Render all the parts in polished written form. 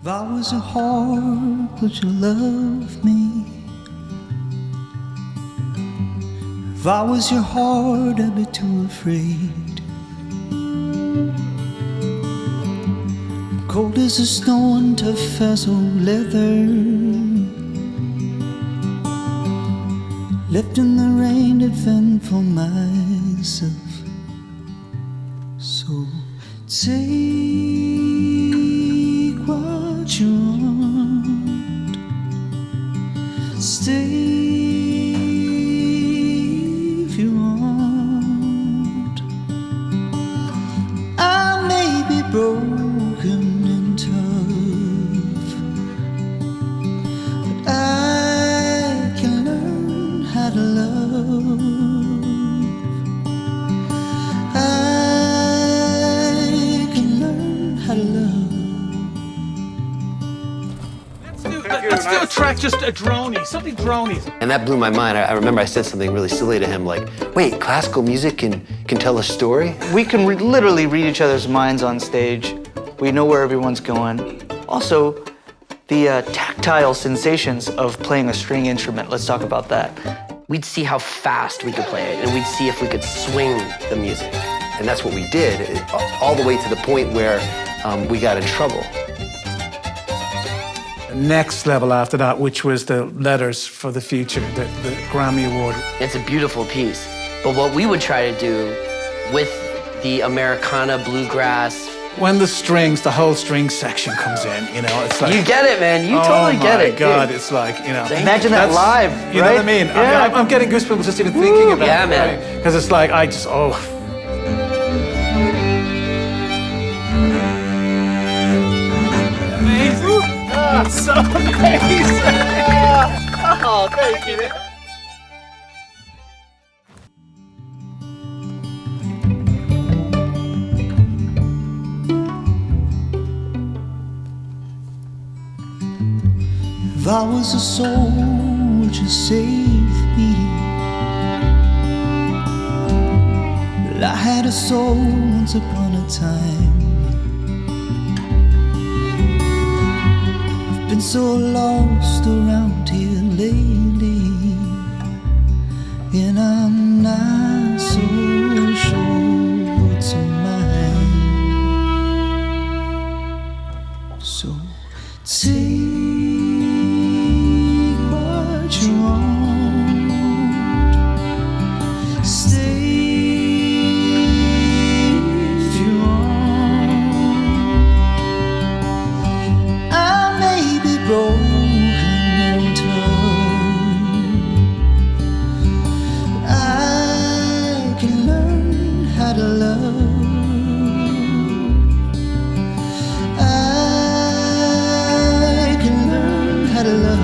If I was a heart, would you love me? If I was your heart, I'd be too afraid. I'm cold as the snow and tough as old leather, left in the rain to fend for myself. So take what you want, stay if you want. I may be broken and tough, but I can learn how to love. I can learn how to love. Let's do a track, just a droney, something droney. And that blew my mind. I remember I said something really silly to him, like, wait, classical music can tell a story? We can literally read each other's minds on stage. We know where everyone's going. Also, the tactile sensations of playing a string instrument. Let's talk about that. We'd see how fast we could play it, and we'd see if we could swing the music. And that's what we did, all the way to the point where we got in trouble. Next level after that, which was the Letters for the Future, the Grammy Award. It's a beautiful piece. But what we would try to do with the Americana bluegrass. When the strings, the whole string section comes in, you know, it's like... You get it, man. You totally get it. Oh my God, dude. it's like, you know... Imagine that live, You know what I mean? Yeah. I'm getting goosebumps just even thinking about yeah, it. man. Because it's like, Amazing. So amazing! Oh, thank you. If I was a soul, would you save me? Well, I had a soul once upon a time. I've been so lost around here lately, and I'm not so sure what's mine. So take what you want, stay if you want. I may be broken and tough, but I can learn how to love. I love.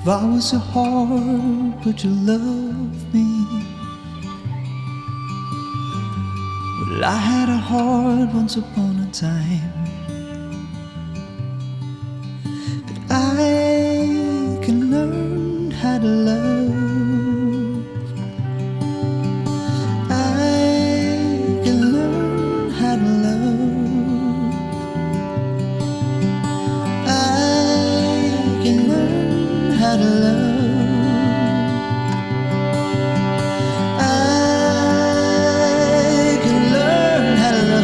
If I was a heart, would you love me? Well, I had a heart once upon a time, but I can learn how to love. I can learn how to love. I can learn how to love. I can learn how to love.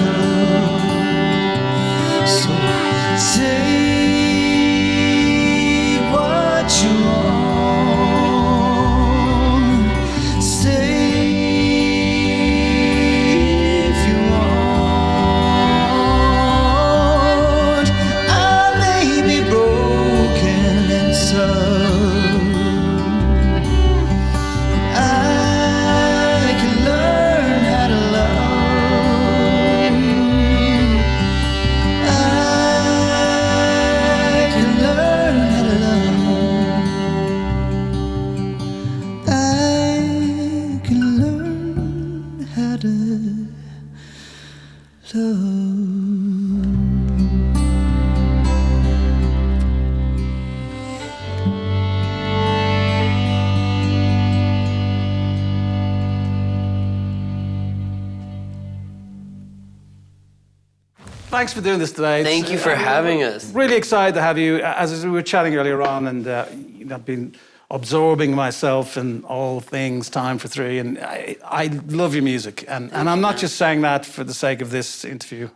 thanks for doing this today. Thank you for having us. Really excited to have you. As we were chatting earlier on, and I've been absorbing myself in all things timeforthree, and I love your music. And I'm not just saying that for the sake of this interview,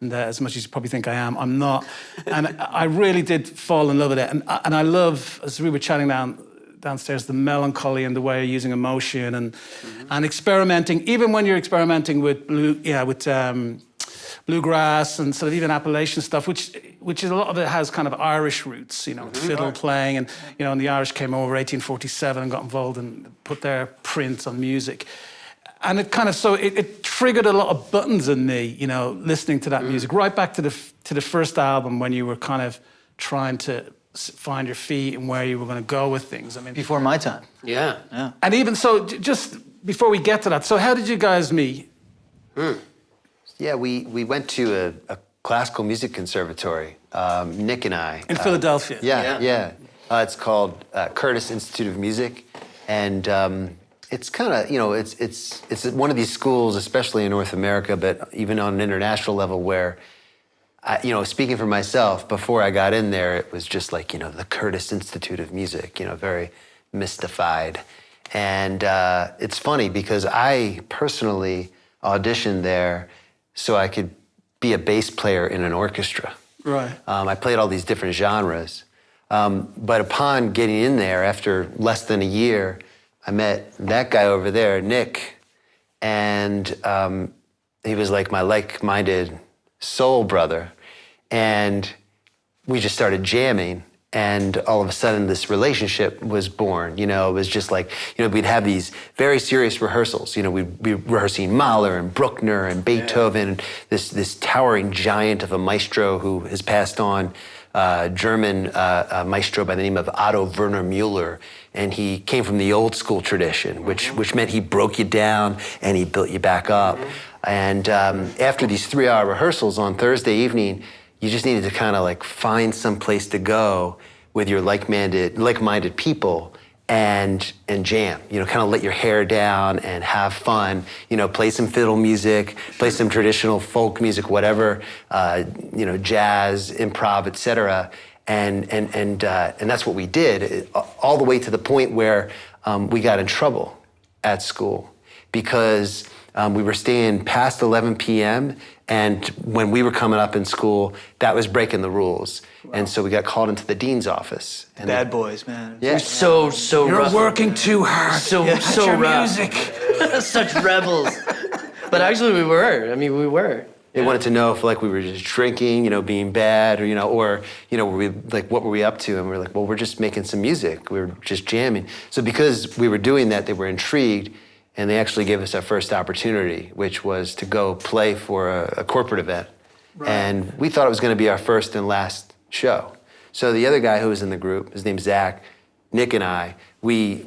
and as much as you probably think I am, I'm not. And I really did fall in love with it. And I love, as we were chatting downstairs, the melancholy and the way you're using emotion and experimenting, even when you're experimenting with bluegrass and sort of even Appalachian stuff, which is a lot of it has kind of Irish roots, fiddle playing, and and the Irish came over 1847 and got involved and put their print on music. And it kind of, so it triggered a lot of buttons in me, listening to that music, right back to the first album when you were kind of trying to find your feet and where you were going to go with things. I mean, Before my time. Yeah. And even so, just before we get to that, so how did you guys meet? Yeah, we went to a classical music conservatory, Nick and I. In Philadelphia? Yeah. It's called Curtis Institute of Music. And it's kind of, it's one of these schools, especially in North America, but even on an international level where, speaking for myself, before I got in there, it was just like, the Curtis Institute of Music, very mystified. And it's funny because I personally auditioned there so I could be a bass player in an orchestra. Right. I played all these different genres. But upon getting in there, after less than a year, I met that guy over there, Nick, and he was like my like-minded soul brother. And we just started jamming, and all of a sudden this relationship was born. It was just like, we'd have these very serious rehearsals. We'd be rehearsing Mahler and Bruckner and Beethoven, and this towering giant of a maestro who has passed on, German maestro by the name of Otto Werner Müller. And he came from the old school tradition, which meant he broke you down and he built you back up. And after these 3-hour rehearsals on Thursday evening, you just needed to kind of like find some place to go with your like-minded people and jam. Kind of let your hair down and have fun. Play some fiddle music, play some traditional folk music, whatever. Jazz, improv, etc. And that's what we did, all the way to the point where we got in trouble at school because we were staying past 11 p.m. And when we were coming up in school, that was breaking the rules. Wow. And so we got called into the dean's office. And Bad boys, man. Yeah. So You're rough. working too hard. So your rough. music. Such rebels. But actually we were. We were. They wanted to know if we were just drinking, being bad, or were we what were we up to? And we were like, well, we're just making some music. We were just jamming. So because we were doing that, they were intrigued. And they actually gave us our first opportunity, which was to go play for a corporate event. Right. And we thought it was going to be our first and last show. So the other guy who was in the group, his name's Zach, Nick and I, we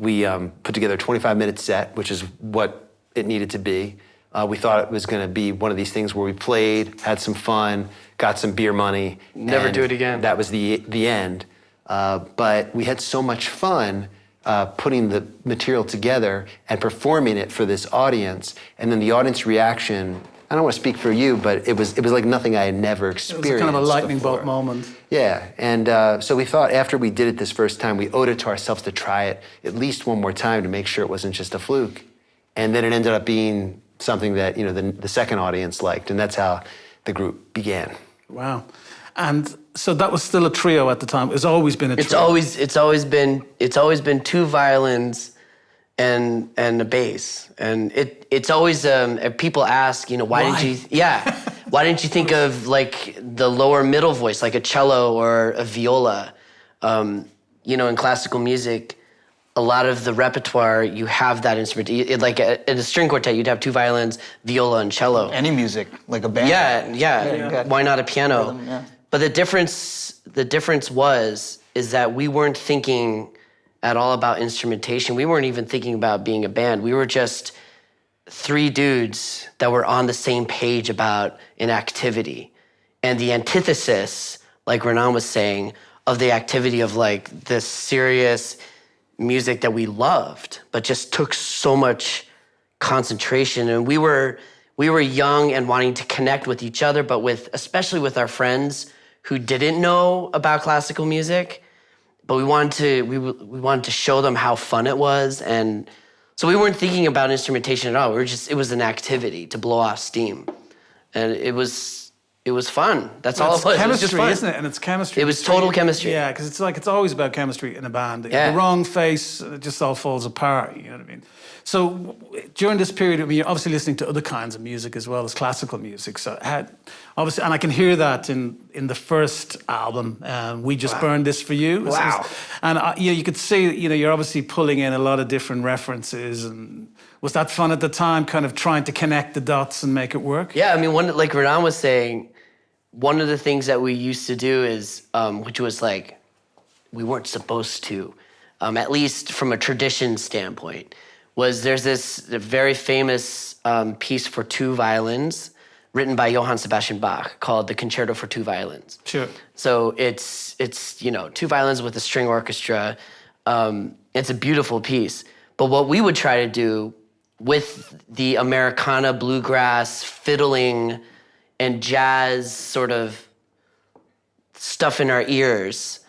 put together a 25-minute set, which is what it needed to be. We thought it was going to be one of these things where we played, had some fun, got some beer money. Never do it again. That was the end. But we had so much fun putting the material together and performing it for this audience, and then the audience reaction. I don't want to speak for you, but it was like nothing I had never experienced. It was kind of a lightning before. bolt moment. Yeah, and so we thought after we did it this first time, we owed it to ourselves to try it at least one more time to make sure it wasn't just a fluke. And then it ended up being something that the second audience liked, and that's how the group began. Wow. And so that was still a trio at the time. It's always been a trio. It's always been 2 violins and a bass. And it's always people ask, why didn't you think of the lower middle voice, like a cello or a viola? In classical music, a lot of the repertoire, you have that instrument. In a string quartet, you'd have 2 violins, viola, and cello. Any music, like a band. Yeah. Why not a piano? Rhythm, yeah. But the difference is that we weren't thinking at all about instrumentation. We weren't even thinking about being a band. We were just 3 dudes that were on the same page about an activity. And the antithesis, like Ranaan was saying, of the activity of this serious music that we loved, but just took so much concentration. And we were we were young and wanting to connect with each other, but especially with our friends who didn't know about classical music. But we wanted to show them how fun it was, and so we weren't thinking about instrumentation at all. It was an activity to blow off steam, and it was fun. That's all it was. Chemistry, it was just fun. isn't it? And it's chemistry. It was total chemistry. Yeah, because it's always about chemistry in a band. Yeah. The wrong face, it just all falls apart. You know what I mean? So during this period, I mean, you're obviously listening to other kinds of music as well as classical music. So obviously, and I can hear that in the first album, "We Just Burned This for You." Wow. And you could see, you're obviously pulling in a lot of different references. And was that fun at the time, kind of trying to connect the dots and make it work? Yeah, I mean, like Ranaan was saying, one of the things that we used to do is, which was like, we weren't supposed to, at least from a tradition standpoint, was there's this very famous piece for two violins written by Johann Sebastian Bach called the Concerto for Two Violins. Sure. So it's two violins with a string orchestra. It's a beautiful piece. But what we would try to do with the Americana, bluegrass, fiddling, and jazz sort of stuff in our ears,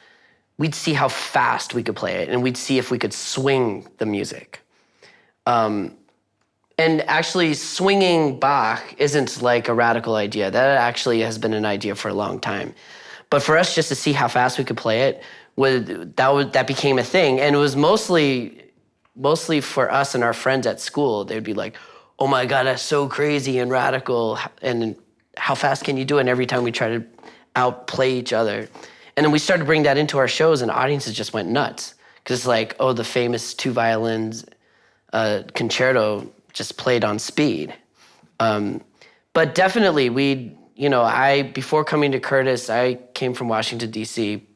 we'd see how fast we could play it, and we'd see if we could swing the music. And actually, swinging Bach isn't like a radical idea. That actually has been an idea for a long time. But for us just to see how fast we could play it, that became a thing. And it was mostly for us and our friends at school. They'd be like, "Oh my God, that's so crazy and radical. And how fast can you do it?" And every time we try to outplay each other. And then we started to bring that into our shows, and audiences just went nuts. Because it's like, oh, the famous two violins concerto just played on speed. But definitely, before coming to Curtis, I came from Washington, D.C.,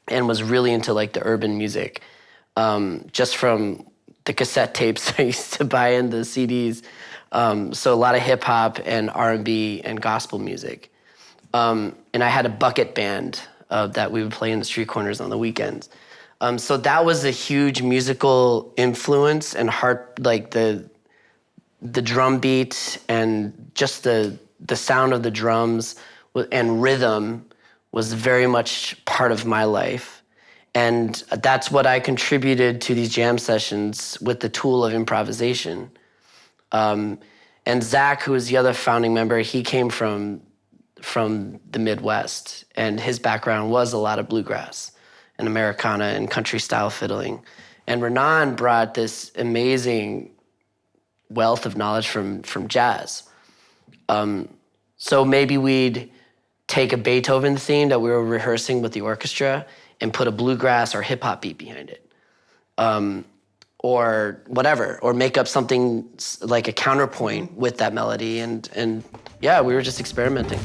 and was really into like the urban music, just from the cassette tapes I used to buy and the CDs. So a lot of hip hop and R&B and gospel music. And I had a bucket band that we would play in the street corners on the weekends. So that was a huge musical influence, and like the drum beat and just the sound of the drums and rhythm was very much part of my life. And that's what I contributed to these jam sessions with the tool of improvisation. And Zach, who was the other founding member, he came from the Midwest, and his background was a lot of bluegrass and Americana and country style fiddling. And Ranaan brought this amazing wealth of knowledge from jazz. So maybe we'd take a Beethoven theme that we were rehearsing with the orchestra and put a bluegrass or hip hop beat behind it. Or whatever, or make up something like a counterpoint with that melody. And yeah, we were just experimenting.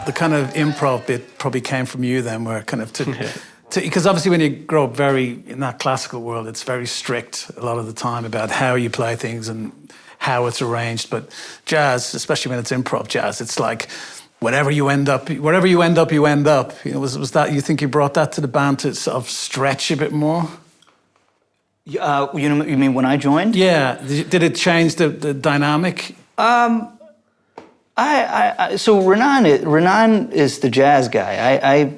The kind of improv bit probably came from you then, where kind of because obviously when you grow up in that classical world, it's very strict a lot of the time about how you play things and how it's arranged. But jazz, especially when it's improv jazz, it's like wherever you end up, you end up. Was that, you think you brought that to the band to sort of stretch a bit more? You mean when I joined? Yeah. Did it change the dynamic? So Ranaan is the jazz guy.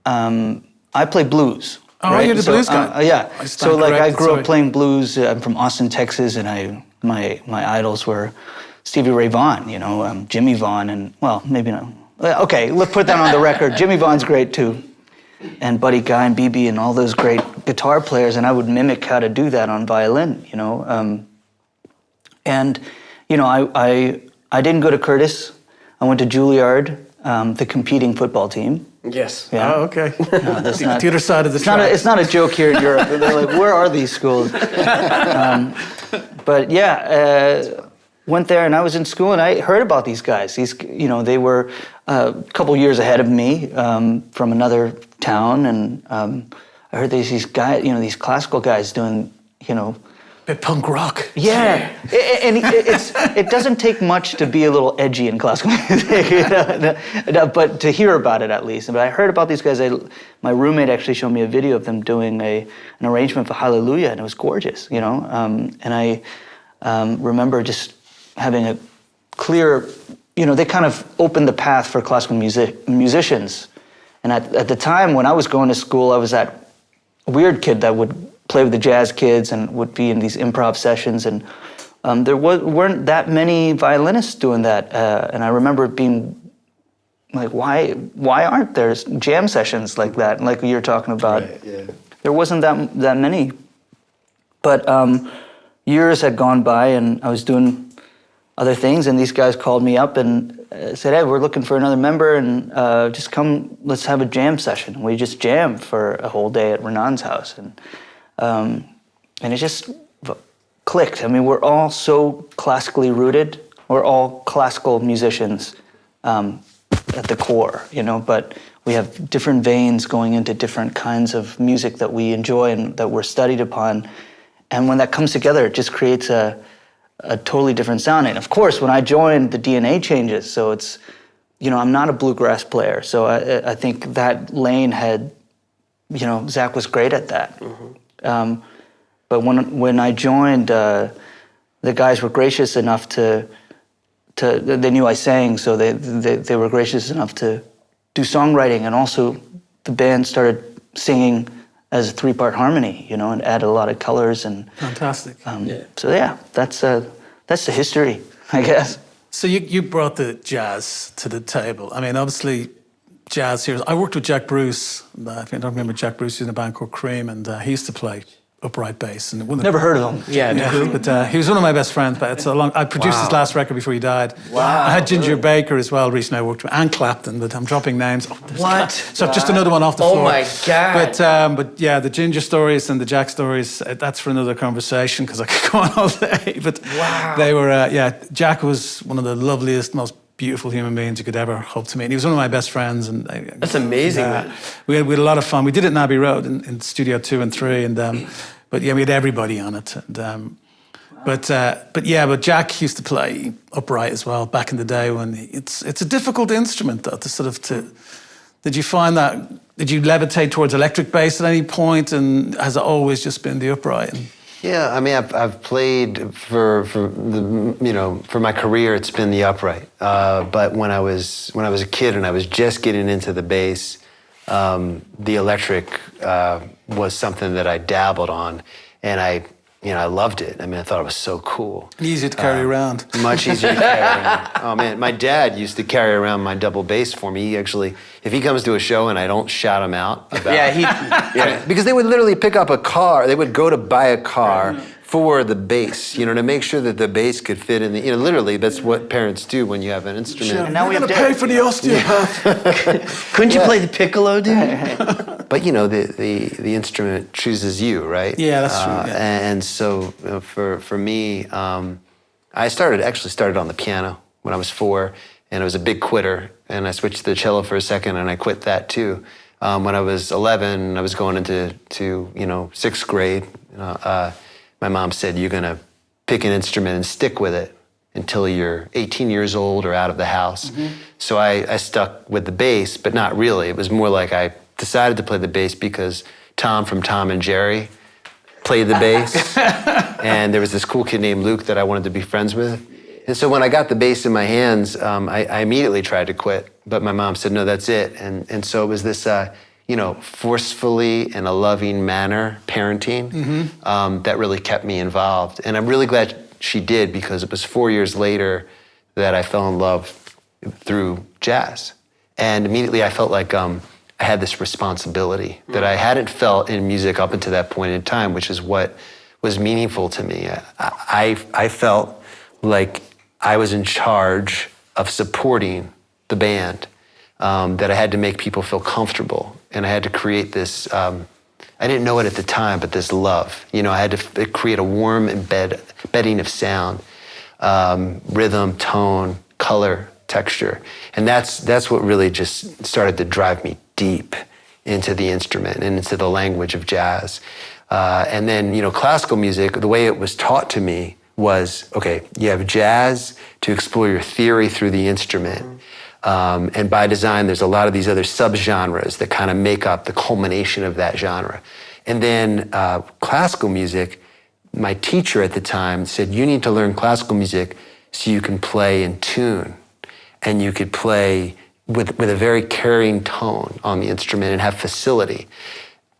I play blues. Oh, right? you're the blues guy. Yeah. I stand So like I corrected, grew sorry. up playing blues. I'm from Austin, Texas, and my idols were Stevie Ray Vaughan, Jimmy Vaughan, and well, maybe not. Okay, let's put that on the record. Jimmy Vaughan's great too, and Buddy Guy and BB and all those great guitar players, and I would mimic how to do that on violin, And I didn't go to Curtis. I went to Juilliard, the competing football team. Yes. Yeah. Oh, okay. No, that's not. The other side of the It's not, track. it's not a joke here in Europe. They're like, where are these schools? But yeah, went there and I was in school and I heard about these guys. They were a couple years ahead of me from another town, and I heard these guys, these classical guys doing, Bit punk rock. yeah, and it doesn't take much to be a little edgy in classical music, but to hear about it at least. But I heard about these guys. My roommate actually showed me a video of them doing an arrangement for Hallelujah, and it was gorgeous, And I remember just having a clear, they kind of opened the path for classical musicians. And at the time when I was going to school, I was that weird kid that would play with the jazz kids and would be in these improv sessions, and there weren't that many violinists doing that. And I remember being like, why aren't there jam sessions like that, like you're talking about? Right, yeah. There wasn't that many. But years had gone by, and I was doing other things, and these guys called me up and said, hey, we're looking for another member, and just come, let's have a jam session. We just jammed for a whole day at Ranaan's house, and it just clicked. I mean, we're all so classically rooted. We're all classical musicians at the core, but we have different veins going into different kinds of music that we enjoy and that we're studied upon. And when that comes together, it just creates a totally different sound. And of course, when I joined, the DNA changes. So it's, I'm not a bluegrass player. So I think that lane had, Zach was great at that. Mm-hmm. But when I joined, the guys were gracious enough to they knew I sang, so they were gracious enough to do songwriting, and also the band started singing as a 3-part harmony, and added a lot of colors and. Fantastic. So yeah, that's the history, I guess. So you brought the jazz to the table. I mean, obviously, jazz here. I worked with Jack Bruce. I don't remember Jack Bruce. He was in a band called Cream, and he used to play upright bass. And Never heard of him. Yeah, but he was one of my best friends. But it's a long. I produced his last record before he died. Wow. I had Ginger Baker as well recently. I worked with, and Clapton. But I'm dropping names. Oh, What? So just another one off the floor. Oh my God. But yeah, the Ginger stories and the Jack stories. That's for another conversation because I could go on all day. But Wow. they were. Jack was one of the loveliest, most beautiful human beings you could ever hope to meet. And he was one of my best friends. And That's amazing, man. We had a lot of fun. We did it in Abbey Road in Studio 2 and 3, and but yeah, we had everybody on it. And but Jack used to play upright as well back in the day when it's a difficult instrument though to. Did you find that? Did you levitate towards electric bass at any point, and has it always just been the upright? Yeah, I mean, I've played for my career, it's been the upright. But when I was a kid and I was just getting into the bass, the electric was something that I dabbled on, and I loved it. I mean, I thought it was so cool. Easy to carry around. Much easier to carry around. Oh man, my dad used to carry around my double bass for me. He actually, if he comes to a show and I don't shout him out about because they would literally pick up a car. They would go to buy a car for the bass, to make sure that the bass could fit in the, literally that's what parents do when you have an instrument. And now we have pay for the osteopath. Couldn't you play the piccolo, dude? But the instrument chooses you, right? Yeah, that's true. Yeah. And so for me, I actually started on the piano when I was 4, and I was a big quitter. And I switched to the cello for a second, and I quit that too. When I was 11, I was going into 6th grade. My mom said, "You're gonna pick an instrument and stick with it until you're 18 years old or out of the house." Mm-hmm. So I stuck with the bass, but not really. It was more like I decided to play the bass because Tom from Tom and Jerry played the bass. And there was this cool kid named Luke that I wanted to be friends with. And so when I got the bass in my hands, I immediately tried to quit, but my mom said, no, that's it. And so it was this, forcefully in a loving manner parenting that really kept me involved. And I'm really glad she did, because it was 4 years later that I fell in love through jazz. And immediately I felt like I had this responsibility that I hadn't felt in music up until that point in time, which is what was meaningful to me. I felt like I was in charge of supporting the band, that I had to make people feel comfortable. And I had to create this, I didn't know it at the time, but this love. I had to create a warm bedding of sound, rhythm, tone, color, texture. And that's what really just started to drive me deep into the instrument and into the language of jazz. And then, classical music, the way it was taught to me was, okay, you have jazz to explore your theory through the instrument. And by design, there's a lot of these other subgenres that kind of make up the culmination of that genre. And then classical music, my teacher at the time said, you need to learn classical music so you can play in tune. And you could play with a very caring tone on the instrument and have facility.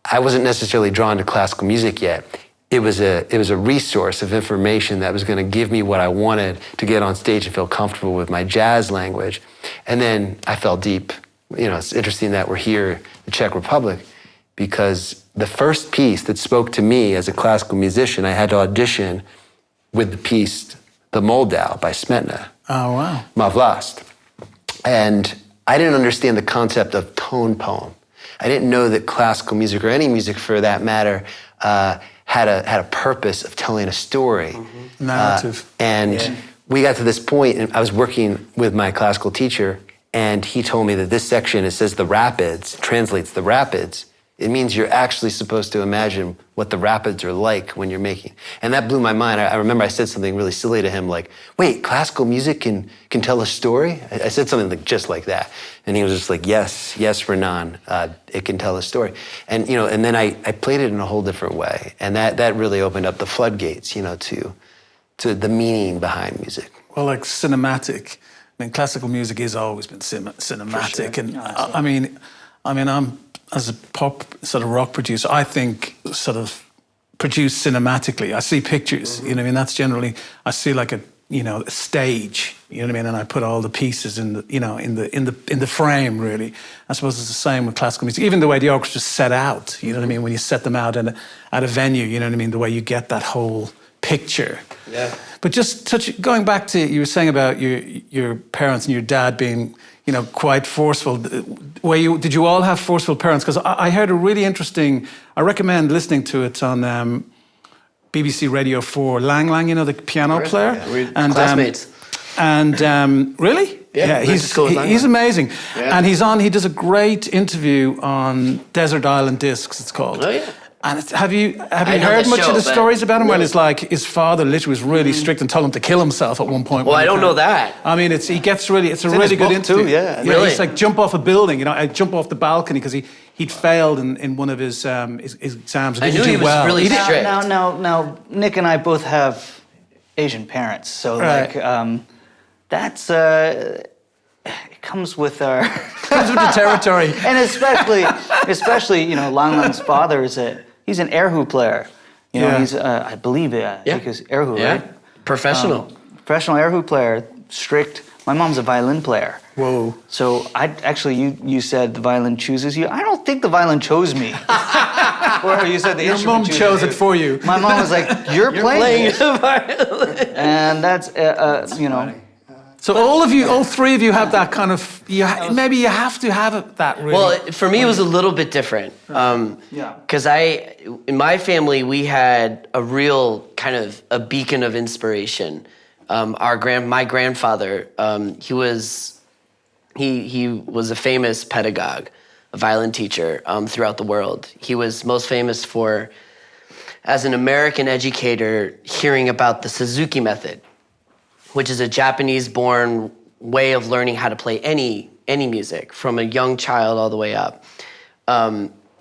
I wasn't necessarily drawn to classical music yet. It was a resource of information that was going to give me what I wanted to get on stage and feel comfortable with my jazz language. And then I fell deep. It's interesting that we're here in the Czech Republic, because the first piece that spoke to me as a classical musician, I had to audition with the piece, The Moldau by Smetana. Oh, wow. Ma Vlast. And I didn't understand the concept of tone poem. I didn't know that classical music, or any music for that matter, had a purpose of telling a story. Narrative. We got to this point, and I was working with my classical teacher, and he told me that this section, it says the rapids, translates the rapids. It means you're actually supposed to imagine what the rapids are like when you're making. And that blew my mind. I remember I said something really silly to him, like, wait, classical music can tell a story? I said something just like that. And he was just like, yes, Ranaan, it can tell a story. And and then I played it in a whole different way. And that really opened up the floodgates, to the meaning behind music. Well, like cinematic. I mean, classical music has always been cinematic. Sure. And I'm, as a pop sort of rock producer, I think sort of produce cinematically. I see pictures, that's generally, I see like a stage, and I put all the pieces in the frame, really. I suppose it's the same with classical music. Even the way the orchestra's set out, when you set them out at a venue, the way you get that whole picture. Yeah. But just going back to, you were saying about your parents and your dad being, quite forceful. Did you all have forceful parents? Because I heard a really interesting, I recommend listening to it on BBC Radio 4, Lang, the piano player. Yeah. And, classmates. Really? Yeah, he's amazing. Yeah. And he does a great interview on Desert Island Discs, it's called. Oh, yeah. And have you heard much of the stories about him? When it's like his father literally was really strict and told him to kill himself at one point. Well, I don't know that. I mean, it's a really good interview. Too, yeah. Really? He's like, jump off a building, I'd jump off the balcony, because he'd failed in one of his exams. I knew he was really strict. Now, Nick and I both have Asian parents, so Right. that's it comes with our Comes with the territory. and especially Lang Lang's father he's an erhu player. Yeah. He's I believe because erhu, Yeah. right? Professional. Professional erhu player, strict. My mom's a violin player. Whoa. So you said the violin chooses you. I don't think the violin chose me. Or you said the Your instrument mum chose chose you. it for you. My mom was like, "You're playing it." the violin. And that's So all three of you have that kind of, maybe you have to have it that really. Well, for me, it was a little bit different. Because in my family, we had a real kind of a beacon of inspiration. My grandfather, he was a famous pedagogue, a violin teacher throughout the world. He was most famous for, as an American educator, hearing about the Suzuki method, which is a Japanese-born way of learning how to play any music from a young child all the way up.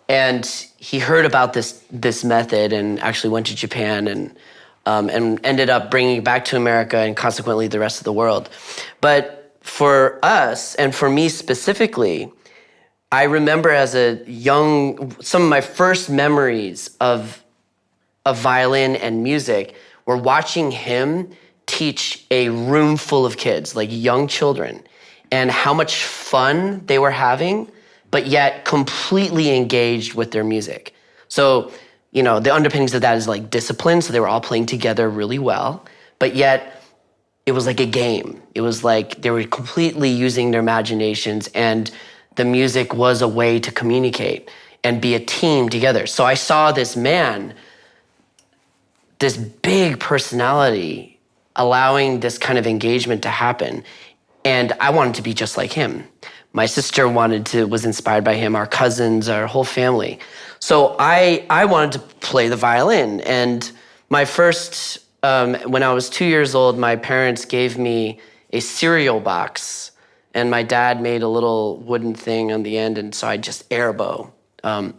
And he heard about this method and actually went to Japan and and ended up bringing it back to America and consequently the rest of the world. But for us, and for me specifically, I remember as a some of my first memories of violin and music were watching him teach a room full of kids, like young children, and how much fun they were having, but yet completely engaged with their music. So, you know, the underpinnings of that is like discipline, so they were all playing together really well, but yet it was like a game. It was like they were completely using their imaginations, and the music was a way to communicate and be a team together. So I saw this man, this big personality, allowing this kind of engagement to happen. And I wanted to be just like him. My sister was inspired by him, our cousins, our whole family. So I wanted to play the violin. And my first, when I was 2 years old, my parents gave me a cereal box, and my dad made a little wooden thing on the end, and so I just air bow. And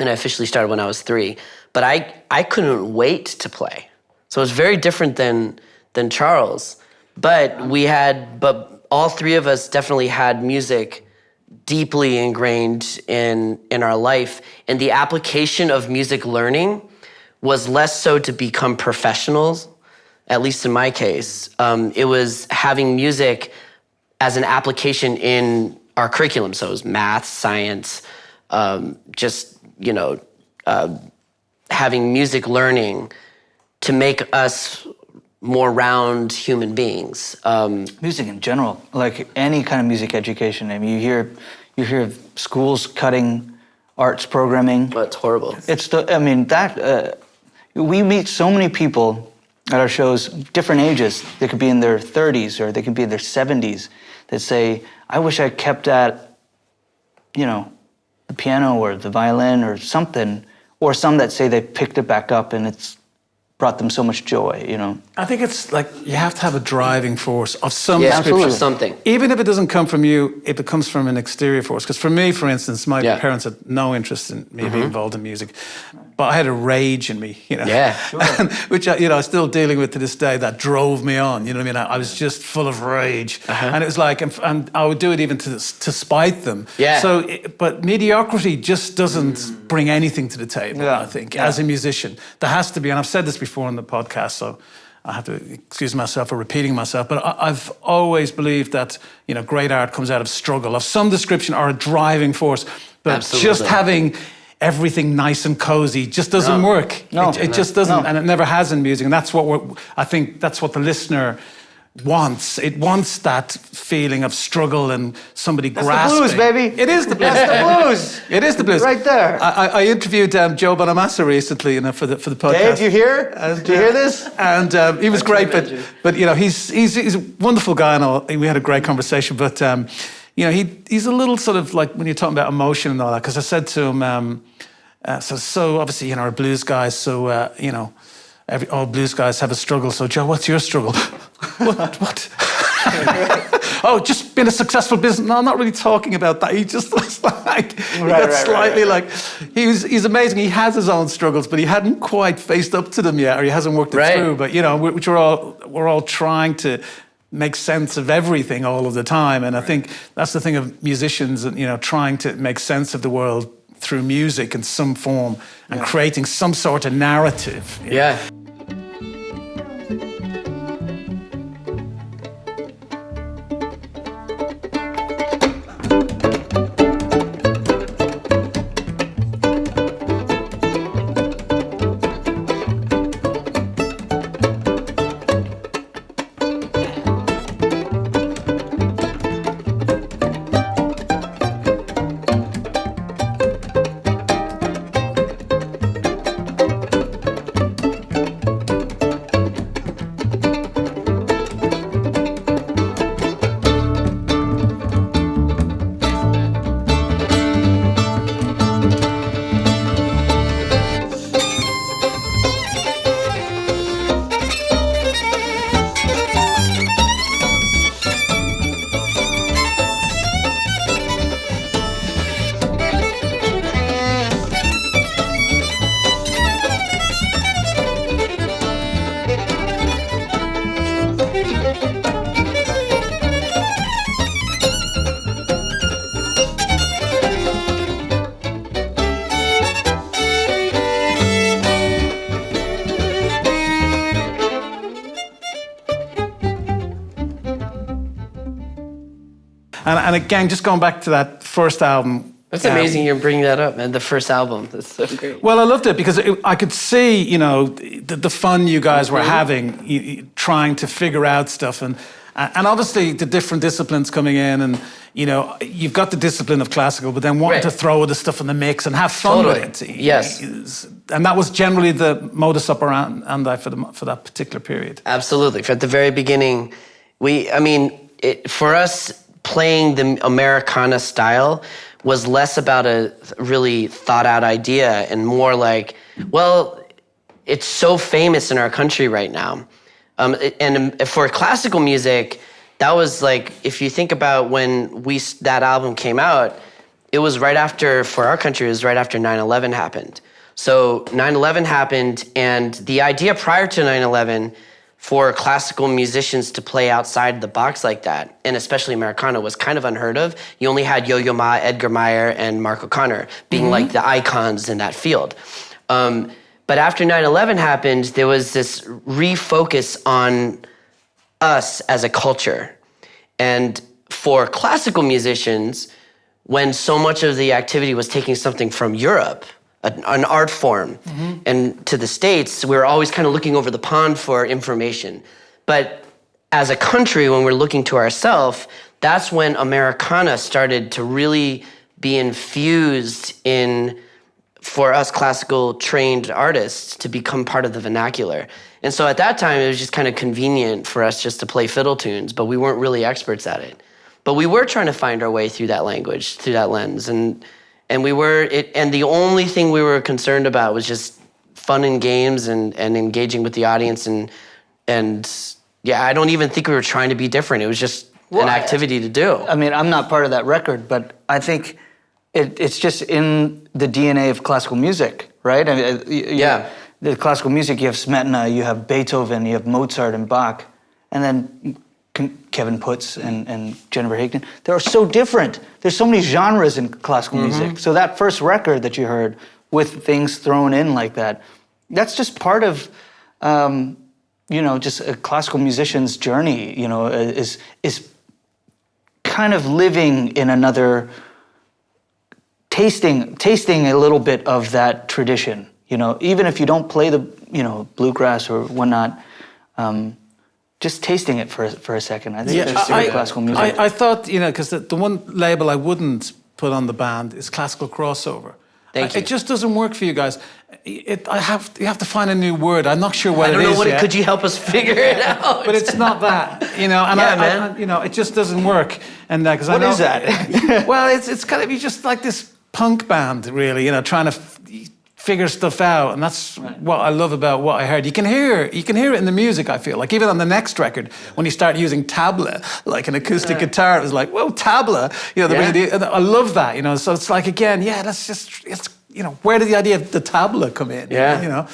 I officially started when I was 3. But I couldn't wait to play. So it was very different than Charles. But all three of us definitely had music deeply ingrained in our life. And the application of music learning was less so to become professionals, at least in my case. It was having music as an application in our curriculum. So it was math, science, having music learning to make us more round human beings. Music in general, like any kind of music education. I mean, you hear of schools cutting arts programming. But it's horrible. We meet so many people at our shows, different ages. They could be in their 30s or they could be in their 70s that say, I wish I kept at, the piano or the violin or something, or some that say they picked it back up and it's brought them so much joy, I think it's like you have to have a driving force of some Yeah, description. something. Even if it doesn't come from you, if it comes from an exterior force. Because for me, for instance, my Yeah. parents had no interest in me being involved in music. But I had a rage in me, Yeah. and, which I'm still dealing with to this day, that drove me on, you know what I mean? I was just full of rage. And it was like, and I would do it even to spite them. Yeah. So, but mediocrity just doesn't bring anything to the table, Yeah. I think, Yeah. as a musician. There has to be, and I've said this before on the podcast, so I have to excuse myself for repeating myself, but I've always believed that, great art comes out of struggle, of some description or a driving force. But Absolutely. just having everything nice and cozy just doesn't work. No. It just doesn't, No. and it never has in music. And that's what I think that's what the listener wants. It wants that feeling of struggle and somebody That's grasping. the blues, baby. It is the blues. That's the blues. It is the blues. Right there. I interviewed Joe Bonamassa recently, for the podcast. Dave, you hear? Do you hear this? And he was great, but he's a wonderful guy, and all. We had a great conversation. But he's a little sort of like when you're talking about emotion and all that. Because I said to him, so obviously our blues guys, so all blues guys have a struggle. So Joe, what's your struggle? What? Oh, just being a successful business. No, I'm not really talking about that. He just was like, he's amazing. He has his own struggles, but he hadn't quite faced up to them yet, or he hasn't worked it through. But which we're all trying to make sense of everything all of the time. And I think that's the thing of musicians, and trying to make sense of the world through music in some form and creating some sort of narrative. Yeah. And again, just going back to that first album. That's amazing you're bringing that up, man. The first album. That's so great. Well, I loved it because I could see, you know, the fun you guys were having, trying to figure out stuff. And obviously the different disciplines coming in and, you know, you've got the discipline of classical, but then wanting to throw the stuff in the mix and have fun with it. Yes. And that was generally the modus operandi for that particular period. Absolutely. At the very beginning, for us, playing the Americana style was less about a really thought out idea and more like, well, it's so famous in our country right now. And for classical music, that was like, if you think about when that album came out, it was right after, for our country, it was right after 9/11 happened. So 9/11 happened, and the idea prior to 9/11 for classical musicians to play outside the box like that, and especially Americana, was kind of unheard of. You only had Yo-Yo Ma, Edgar Meyer, and Mark O'Connor being like the icons in that field. But after 9/11 happened, there was this refocus on us as a culture. And for classical musicians, when so much of the activity was taking something from Europe, an art form, and to the States, we were always kind of looking over the pond for information. But as a country, when we're looking to ourselves, that's when Americana started to really be infused in, for us classical trained artists, to become part of the vernacular. And so at that time, it was just kind of convenient for us just to play fiddle tunes, but we weren't really experts at it. But we were trying to find our way through that language, through that lens. And the only thing we were concerned about was just fun and games and engaging with the audience. And yeah, I don't even think we were trying to be different. It was just an activity to do. I mean, I'm not part of that record, but I think it's just in the DNA of classical music, right? I mean, the classical music, you have Smetana, you have Beethoven, you have Mozart and Bach, and then kevinputs and Jennifer-higdon. They're so different. There's so many genres in classical music. So that first record that you heard with things thrown in like that, that's just part of, just a classical musician's journey, is kind of living in another, tasting a little bit of that tradition, even if you don't play the, bluegrass or whatnot, just tasting it for a second. I think that's classical music. I thought, because the one label I wouldn't put on the band is classical crossover. Thank you. It just doesn't work for you guys. You have to find a new word. I'm not sure what it is. I don't know what yet. Could you help us figure it out? But it's not that, And it just doesn't work. And because what is that? Well, it's kind of just like this punk band, really. Trying to figure stuff out, and that's what I love about what I heard. You can hear it in the music. I feel like even on the next record, when you start using tabla, like an acoustic guitar, it was like, whoa, tabla. I love that. So it's like again, where did the idea of the tabla come in? Yeah.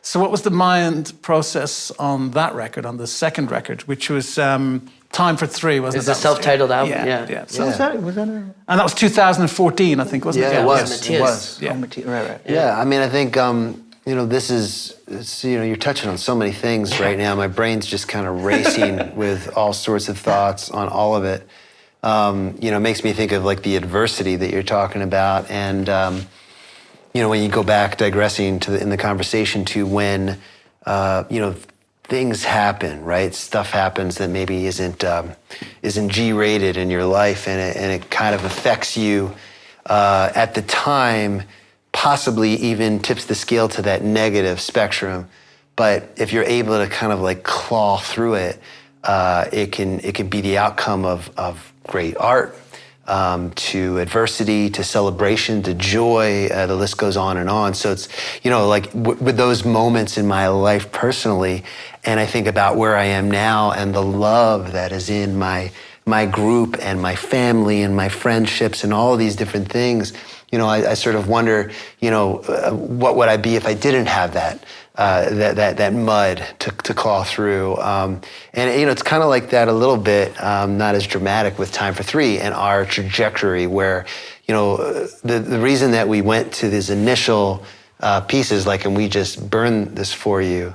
So what was the mind process on that record, on the second record, which was timeforthree, wasn't it? It's a self-titled album. Yeah. So was that And that was 2014, I think, wasn't it? Yeah, it was. It was. Yeah. Right. Yeah, I mean, I think, you're touching on so many things right now. My brain's just kind of racing with all sorts of thoughts on all of it. It makes me think of like the adversity that you're talking about. And, when you go back, digressing in the conversation to when, things happen, right? Stuff happens that maybe isn't G-rated in your life, and it kind of affects you at the time, possibly even tips the scale to that negative spectrum. But if you're able to kind of like claw through it, it can be the outcome of great art, to adversity, to celebration, to joy. The list goes on and on. So it's with those moments in my life personally. And I think about where I am now and the love that is in my group and my family and my friendships and all of these different things. I sort of wonder, what would I be if I didn't have that mud to claw through. And it's kind of like that a little bit, not as dramatic with timeforthree and our trajectory where, the reason that we went to these initial pieces, like, and we just burn this for you,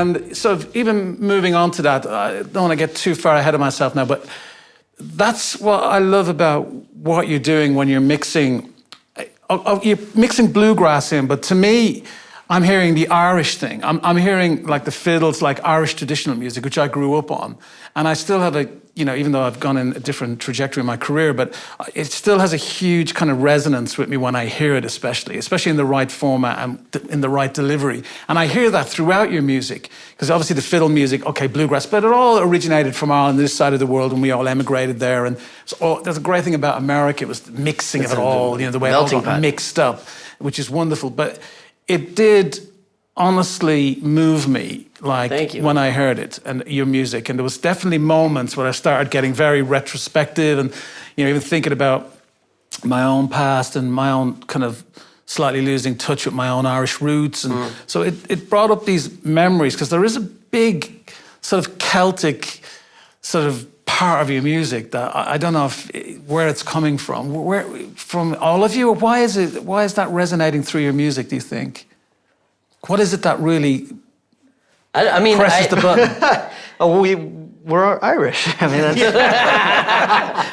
And so even moving on to that, I don't want to get too far ahead of myself now, but that's what I love about what you're doing when you're mixing. You're mixing bluegrass in, but to me, I'm hearing the Irish thing. I'm hearing like the fiddles, like Irish traditional music, which I grew up on. And I still have even though I've gone in a different trajectory in my career, but it still has a huge kind of resonance with me when I hear it, especially in the right format and in the right delivery. And I hear that throughout your music, because obviously the fiddle music, okay, bluegrass, but it all originated from on this side of the world when we all emigrated there. And so, there's a great thing about America, it was the mixing of it all, the way it all got mixed up, which is wonderful. But it did honestly move me, like when I heard it and your music. And there was definitely moments where I started getting very retrospective and, even thinking about my own past and my own kind of slightly losing touch with my own Irish roots. And so it brought up these memories, because there is a big sort of Celtic sort of part of your music that I don't know where it's coming from. Where from all of you? Or why is that resonating through your music, do you think? What is it that really presses the button? We're Irish. I mean, that's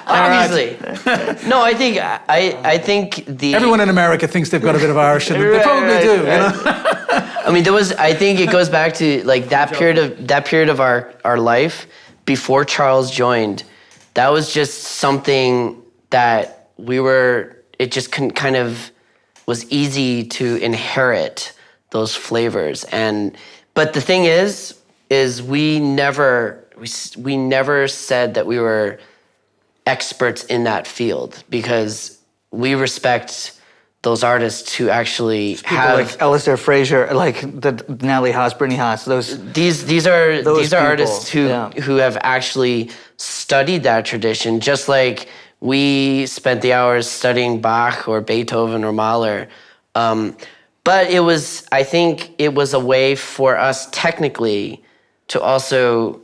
obviously. No, I think everyone in America thinks they've got a bit of Irish in them. They probably do. I mean, I think it goes back to like that period of our life before Charles joined. That was just something that it just kind of was easy to inherit those flavors. But the thing is we never said that we were experts in that field, because we respect those artists who actually have like Alistair Fraser, like the Natalie Haas, Brittany Haas. These are artists who have actually studied that tradition, just like we spent the hours studying Bach or Beethoven or Mahler. But I think it was a way for us technically to also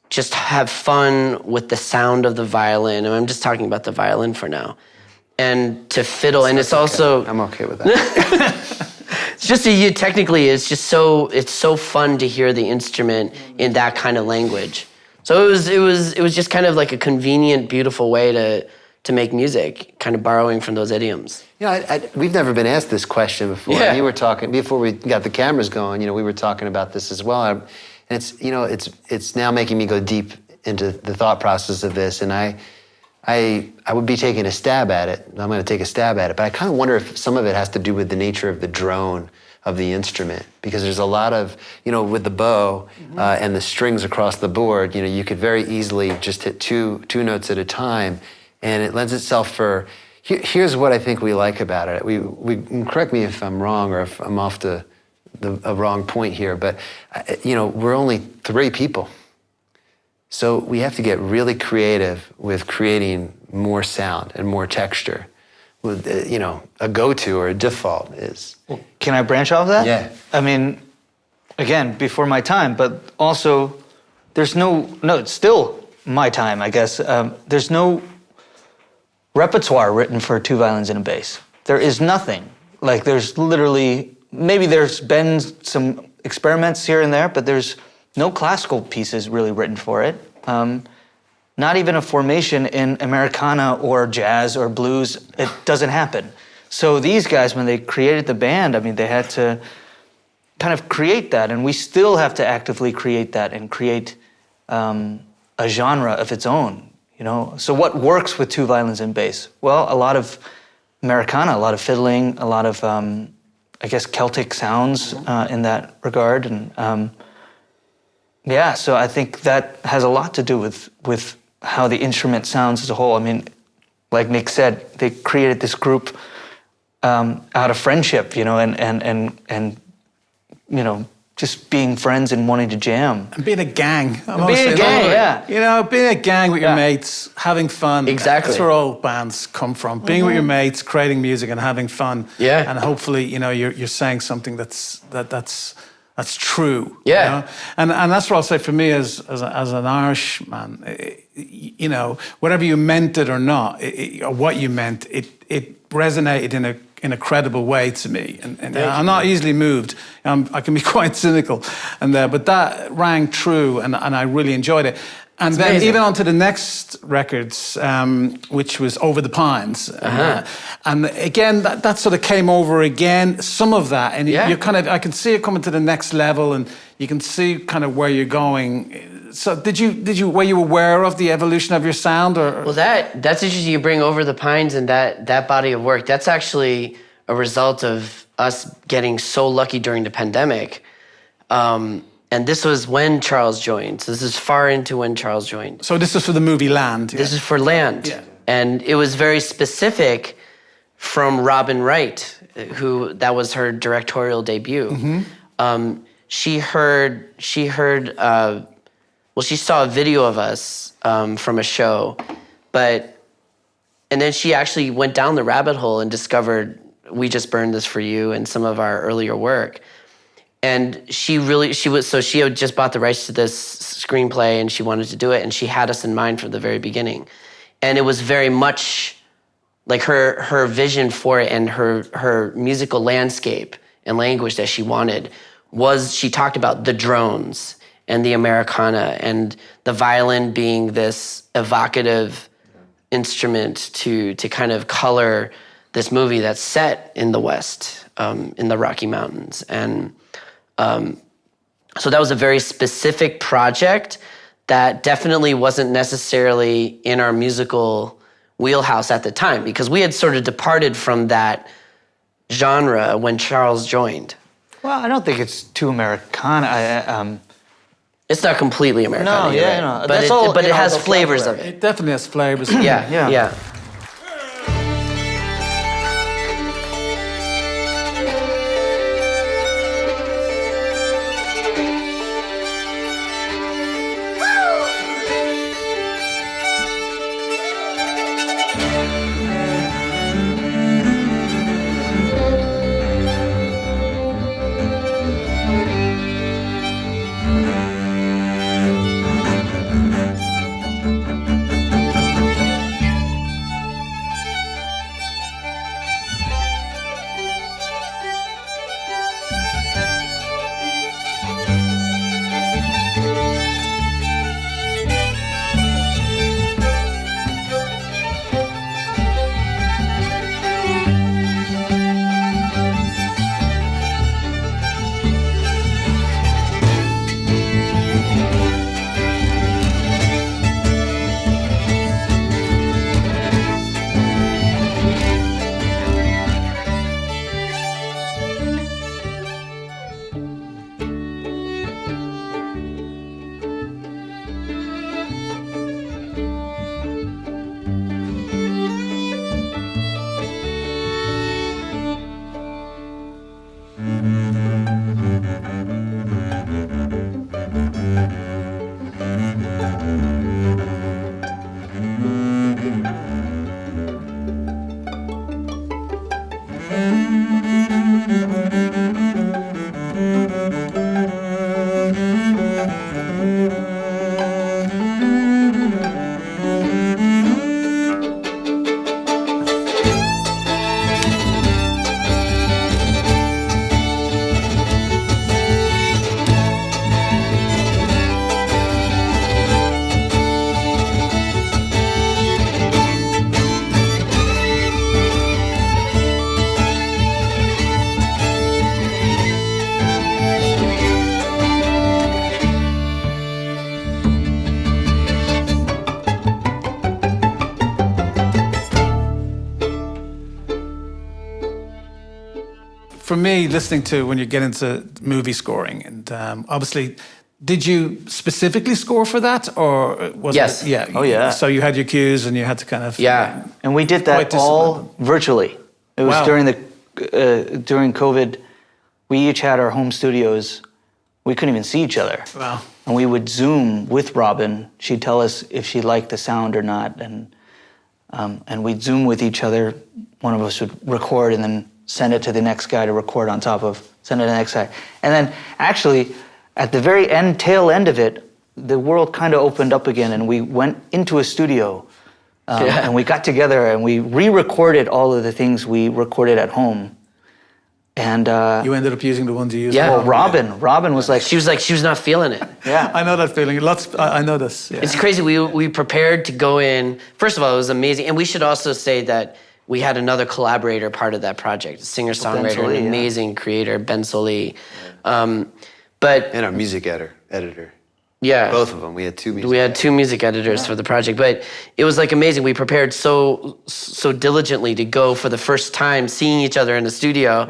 just have fun with the sound of the violin. And I'm just talking about the violin for now. And to fiddle, and it's also... I'm okay with that. It's just it's so fun to hear the instrument in that kind of language. So it was just kind of like a convenient, beautiful way to make music, kind of borrowing from those idioms. We've never been asked this question before. Yeah. You were talking, before we got the cameras going, we were talking about this as well. And it's now making me go deep into the thought process of this. And I would be taking a stab at it. I'm going to take a stab at it. But I kind of wonder if some of it has to do with the nature of the drone of the instrument. Because there's a lot of, with the bow and the strings across the board, you could very easily just hit two notes at a time. And it lends itself for... Here's what I think we like about it. We correct me if I'm wrong or if I'm off a wrong point here, but we're only 3 people. So we have to get really creative with creating more sound and more texture. With a go-to or a default is. Well, can I branch off that? Yeah. I mean, again, before my time, but also there's it's still my time, I guess. There's no repertoire written for 2 violins and a bass. There is nothing. Like there's literally, maybe there's been some experiments here and there, but there's no classical pieces really written for it. Not even a formation in Americana or jazz or blues. It doesn't happen. So these guys, when they created the band, I mean, they had to kind of create that, and we still have to actively create that and create a genre of its own. So what works with 2 violins and bass? Well, a lot of Americana, a lot of fiddling, a lot of, I guess, Celtic sounds in that regard. And so I think that has a lot to do with how the instrument sounds as a whole. I mean, like Nick said, they created this group out of friendship, and just being friends and wanting to jam. And being a gang. Being a gang, yeah. Being a gang with your mates, having fun. Exactly. That's where all bands come from. Being with your mates, creating music and having fun. Yeah. And hopefully, you're saying something that's true. Yeah. And that's what I'll say for me as an Irishman. Whatever you meant it or not, or what you meant, it resonated in a credible way to me. And I'm not easily moved. I can be quite cynical, but that rang true, and I really enjoyed it. And then amazing. even on to the next records, which was Over the Pines. And again, that sort of came over again, some of that. And you're kind of, I can see it coming to the next level, and you can see kind of where you're going. So were you aware of the evolution of your sound? Or? Well, that's interesting. You bring Over the Pines and that body of work. That's actually a result of us getting so lucky during the pandemic. And this was when Charles joined. So this is far into when Charles joined. So this is for the movie Land. This is for Land. Yeah. And it was very specific from Robin Wright, who that was her directorial debut. Mm-hmm. She saw a video of us from a show, and then she actually went down the rabbit hole and discovered We Just Burned This For You and some of our earlier work. And she had just bought the rights to this screenplay, and she wanted to do it, and she had us in mind from the very beginning. And it was very much like her vision for it, and her musical landscape and language that she wanted was, she talked about the drones and the Americana and the violin being this evocative instrument to kind of color this movie that's set in the West, in the Rocky Mountains. And so that was a very specific project that definitely wasn't necessarily in our musical wheelhouse at the time, because we had sort of departed from that genre when Charles joined. Well, I don't think it's too Americana. It's not completely Americana. No, you're yeah, right. no. But That's all, but it has the flavors flavor. of it. It definitely has flavors. Yeah. For me, listening to when you get into movie scoring, and obviously, did you specifically score for that, or was Yes. it? Yeah. Oh, yeah. So you had your cues, and you had to kind of. Yeah. And we did Quite that all virtually. It was Wow. during COVID. We each had our home studios. We couldn't even see each other. Wow. And we would Zoom with Robin. She'd tell us if she liked the sound or not, and we'd Zoom with each other. One of us would record and then send it to the next guy to record on top of, send it to the next guy. And then actually, at the very tail end of it, the world kind of opened up again, and we went into a studio And we got together and we re-recorded all of the things we recorded at home. And You ended up using the ones you used. Yeah. well, Robin was like, She was not feeling it. yeah. I know that feeling. I know this. Yeah. It's crazy. We prepared to go in. First of all, it was amazing. And we should also say that we had another collaborator part of that project, a singer-songwriter, Solly, an yeah. amazing creator, Ben Solly. But And our music editor. yeah. Both of them. We had two music We had two music editors for the project, but it was like amazing. We prepared so diligently to go for the first time, seeing each other in the studio,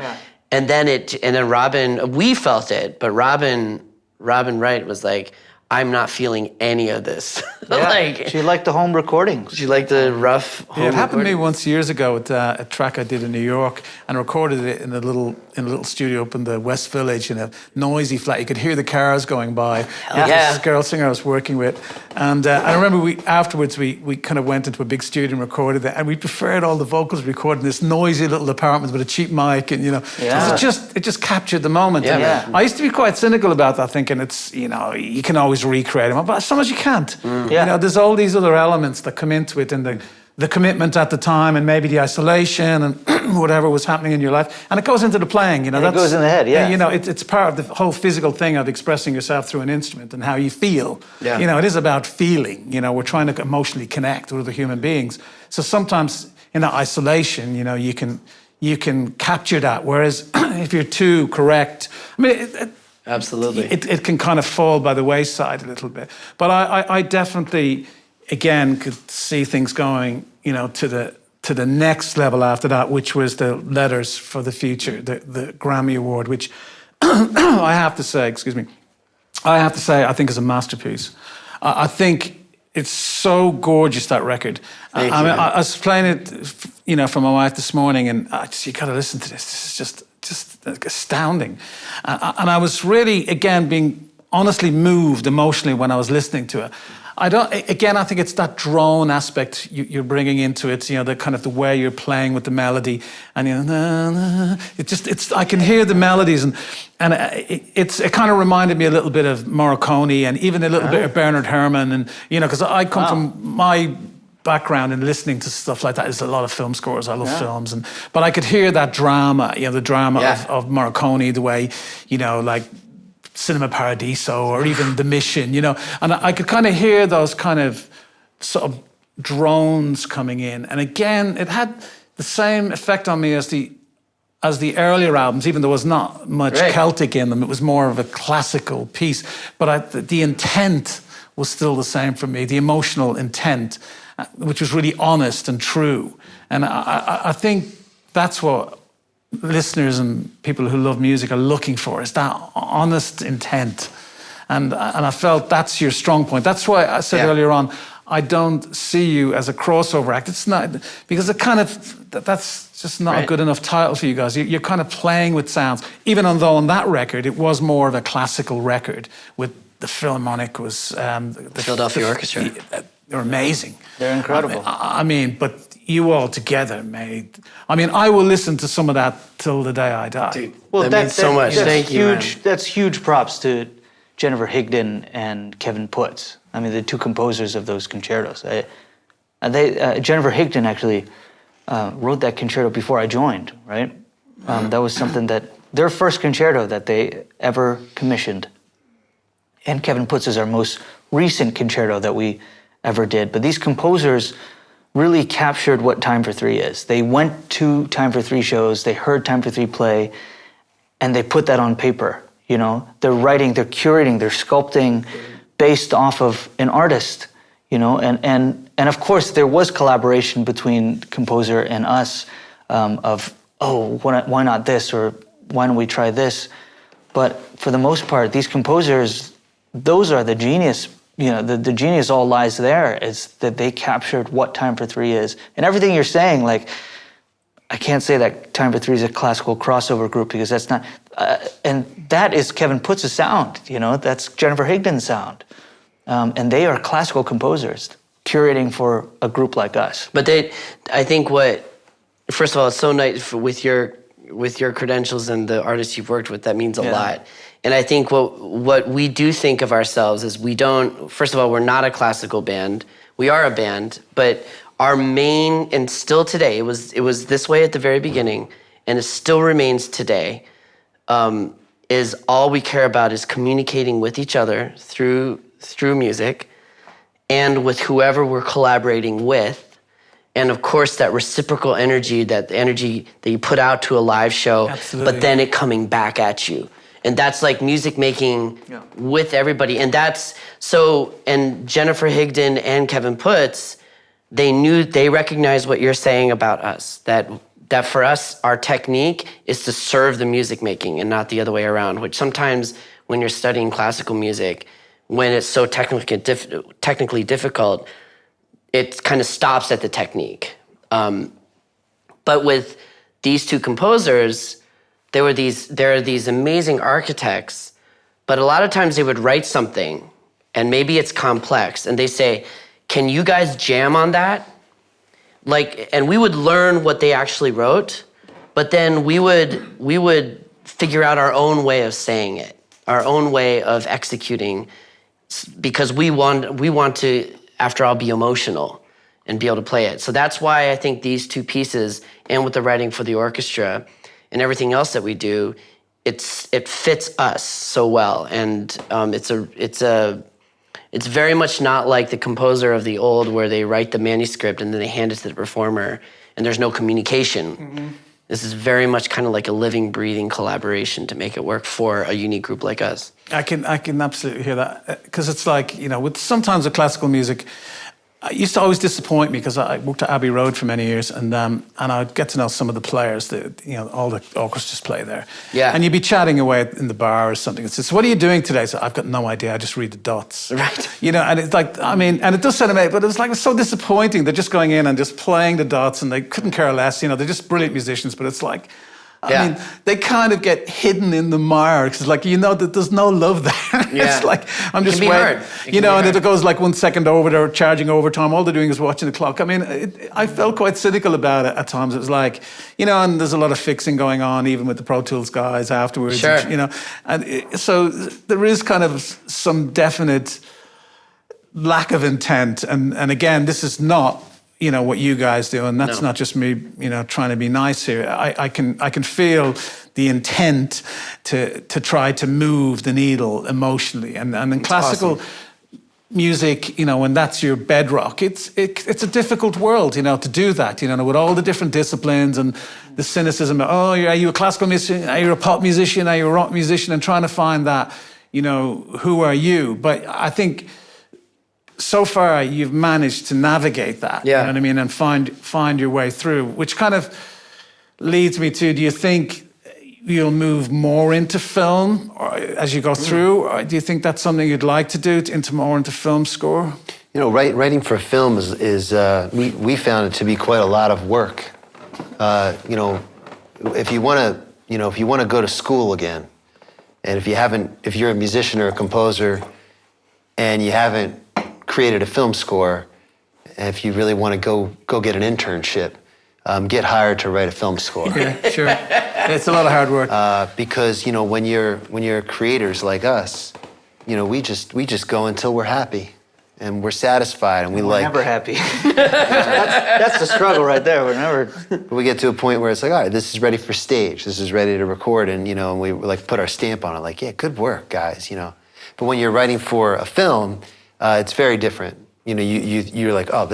and then Robin, we felt it, but Robin Wright was like, "I'm not feeling any of this." Like she liked the home recordings. she liked the rough. Yeah, it happened to me recording. once years ago with a track I did in New York and recorded it in a little studio up in the West Village in a noisy flat. You could hear the cars going by. yeah. This girl singer I was working with, and I remember afterwards we kind of went into a big studio and recorded it, and we preferred all the vocals recorded in this noisy little apartment with a cheap mic, and Yeah. it just captured the moment. Yeah, And man. I used to be quite cynical about that, thinking it's you can always recreate them, but sometimes you can't. Yeah. There's all these other elements that come into it, and the commitment at the time, and maybe the isolation, and whatever was happening in your life, and it goes into the playing. it goes in the head, yeah. It's part of the whole physical thing of expressing yourself through an instrument and how you feel. Yeah. It is about feeling. We're trying to emotionally connect with other human beings. So sometimes in that isolation, you can capture that. Whereas if you're too correct, I mean. Absolutely. It can kind of fall by the wayside a little bit. But I definitely, again, could see things going, to the next level after that, which was the Letters for the Future, the Grammy Award, which I have to say, I think is a masterpiece. I think it's so gorgeous, that record. Thank I you, mean, man. I was playing it, for my wife this morning, and you got to listen to this. This is just astounding. And I was really, again, being honestly moved emotionally when I was listening to it. I think it's that drone aspect you're bringing into it, the kind of the way you're playing with the melody, and I can hear the melodies, and it kind of reminded me a little bit of Morricone, and even a little bit of Bernard Herrmann, and because I come from my background in listening to stuff like that is a lot of film scores. I love films, but I could hear that drama, the drama of Morricone, the way, like Cinema Paradiso or even The Mission, and I could kind of hear those kind of sort of drones coming in. And again, it had the same effect on me as the earlier albums, even though there was not much Celtic in them. It was more of a classical piece, but the intent was still the same for me, the emotional intent, which was really honest and true. And I think that's what listeners and people who love music are looking for, is that honest intent. And I felt that's your strong point. That's why I said earlier on, I don't see you as a crossover act. It's not, because that's just not a good enough title for you guys. You're kind of playing with sounds, even though on that record, it was more of a classical record with the Philharmonic was... the Philadelphia Orchestra. They're amazing. They're incredible. I mean, but you all together made... I mean, I will listen to some of that till the day I die. Dude, Well, that means so much. That's Thank you, man. huge. That's huge props to Jennifer Higdon and Kevin Puts. I mean, the two composers of those concertos. Jennifer Higdon actually wrote that concerto before I joined, right? That was something that, their first concerto that they ever commissioned. And Kevin Puts is our most recent concerto that we ever did. But these composers really captured what Time for Three is. They went to Time for Three shows, they heard Time for Three play, and they put that on paper. They're writing, they're curating, they're sculpting based off of an artist. And of course there was collaboration between composer and us, why not this, or why don't we try this? But for the most part, these composers, those are the genius. The genius all lies there, is that they captured what Time for Three is. And everything you're saying, like, I can't say that Time for Three is a classical crossover group, because that's not, and that is Kevin Puts' sound, that's Jennifer Higdon's sound. And they are classical composers curating for a group like us. But I think first of all, it's so nice with your credentials and the artists you've worked with, that means a lot. And I think what we do think of ourselves is, first of all, we're not a classical band. We are a band, but our main, and still today, it was this way at the very beginning, and it still remains today, is all we care about is communicating with each other through music and with whoever we're collaborating with. And of course, that reciprocal energy, that energy that you put out to a live show, Absolutely. but then it coming back at you. And that's like music making with everybody. And that's so, and Jennifer Higdon and Kevin Puts, they recognized what you're saying about us, that for us, our technique is to serve the music making and not the other way around, which sometimes when you're studying classical music, when it's so technically difficult, it kind of stops at the technique. But with these two composers, there are these amazing architects, but a lot of times they would write something, and maybe it's complex, and they say, can you guys jam on that? Like, and we would learn what they actually wrote, but then we would figure out our own way of saying it, our own way of executing, because we want to, after all, be emotional and be able to play it. So that's why I think these two pieces, and with the writing for the orchestra and everything else that we do, it fits us so well. And it's very much not like the composer of the old, where they write the manuscript and then they hand it to the performer and there's no communication. Mm-hmm. This is very much kind of like a living, breathing collaboration to make it work for a unique group like us. I can absolutely hear that, because it's like, with sometimes with classical music, it used to always disappoint me, because I worked at Abbey Road for many years, and I'd get to know some of the players that, all the orchestras play there. Yeah. And you'd be chatting away in the bar or something. It says, "What are you doing today?" So I've got no idea. I just read the dots. Right. And it's like, and it does sound amazing, but it was so disappointing. They're just going in and just playing the dots, and they couldn't care less. They're just brilliant musicians, but it's like, I mean, they kind of get hidden in the mire, because like, that there's no love there. Yeah. It's like, I'm just waiting, and if it goes like 1 second over, they're charging overtime, all they're doing is watching the clock. I mean, I felt quite cynical about it at times. It was like, and there's a lot of fixing going on, even with the Pro Tools guys afterwards. Sure. So there is kind of some definite lack of intent. And again, this is not, what you guys do, and that's not just me, trying to be nice here. I can feel the intent to try to move the needle emotionally, and in classical music, when that's your bedrock, it's a difficult world, to do that, with all the different disciplines and the cynicism. Oh, are you a classical musician? Are you a pop musician? Are you a rock musician? And trying to find that, who are you? But I think, so far, you've managed to navigate that, yeah. You know what I mean, and find your way through, which kind of leads me to, do you think you'll move more into film or as you go through, or do you think that's something you'd like to do, more into film score? Writing for film is we found it to be quite a lot of work. If you want to go to school again, and if you're a musician or a composer, and you haven't created a film score, and if you really want to go get an internship, get hired to write a film score. Yeah, sure. It's a lot of hard work. Because when you're creators like us, we just go until we're happy, and we're satisfied, and we're never happy. that's the struggle right there. We're never. We get to a point where it's like, all right, this is ready for stage. This is ready to record, and and we like put our stamp on it. Like, yeah, good work, guys. But when you're writing for a film, it's very different. You're like, oh,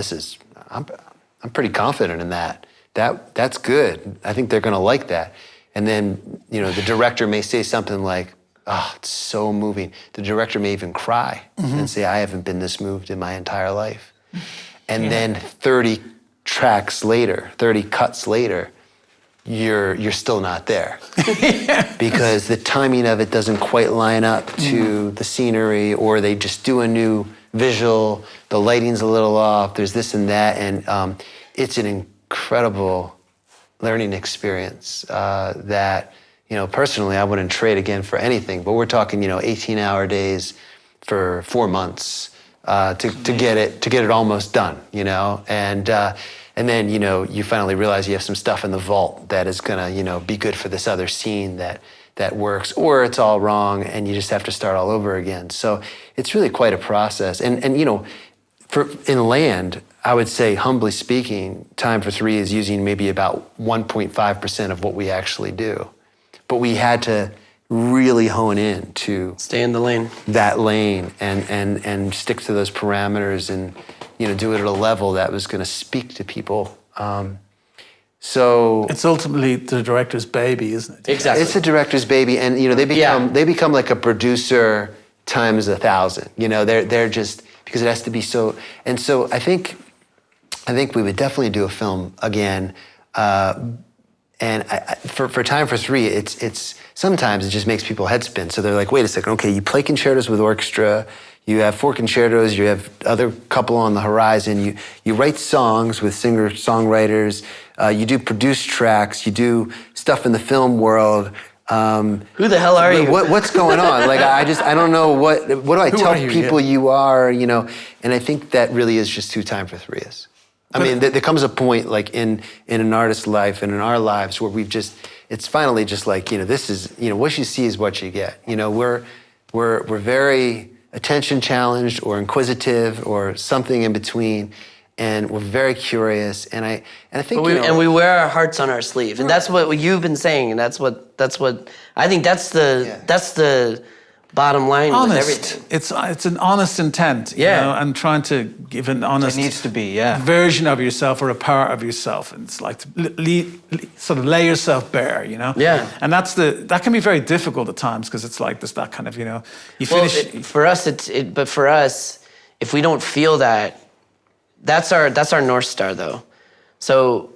I'm pretty confident in that. That's good. I think they're gonna like that. And then, the director may say something like, oh, it's so moving. The director may even cry and say, I haven't been this moved in my entire life. And then 30 tracks later, 30 cuts later, you're still not there. Because the timing of it doesn't quite line up to the scenery, or they just do a new visual, the lighting's a little off, there's this and that, and it's an incredible learning experience that, personally I wouldn't trade again for anything, but we're talking, 18-hour days for 4 months to get it almost done, and then, you finally realize you have some stuff in the vault that is gonna, be good for this other scene that works, or it's all wrong and you just have to start all over again. So it's really quite a process. And in land, I would say, humbly speaking, Time for Three is using maybe about 1.5% of what we actually do. But we had to really hone in to Stay in the lane. that lane and stick to those parameters and, you know, do it at a level that was going to speak to people. So It's ultimately the director's baby, isn't it? Exactly. it's a director's baby, and you know they become like a producer times 1,000. You know, they're just, because it has to be so. And so I think we would definitely do a film again. And for Time for Three, it's sometimes it just makes people head spin. So they're like, wait a second, okay, you play concertos with orchestra, you have 4 concertos, you have other couple on the horizon, you write songs with singer-songwriters, you do produced tracks, you do stuff in the film world. Who the hell are you? What's going on? Like, I don't know, what do I tell people you are, you know? And I think that really is just who Time for Three is. I mean, there comes a point, like in an artist's life and in our lives, where it's finally just like, you know, this is, you know, what you see is what you get. You know, we're very attention challenged or inquisitive or something in between, and we're very curious. And I think, and we wear our hearts on our sleeve, and that's what you've been saying, and that's what I think that's the bottom line with everything. It's an honest intent, you know, and trying to give an honest It needs to be, version of yourself or a part of yourself, and it's like to sort of lay yourself bare, you know. Yeah. And that can be very difficult at times, because it's like there's that kind of, you know, you finish. For us, but for us, if we don't feel that, that's our North Star, though. So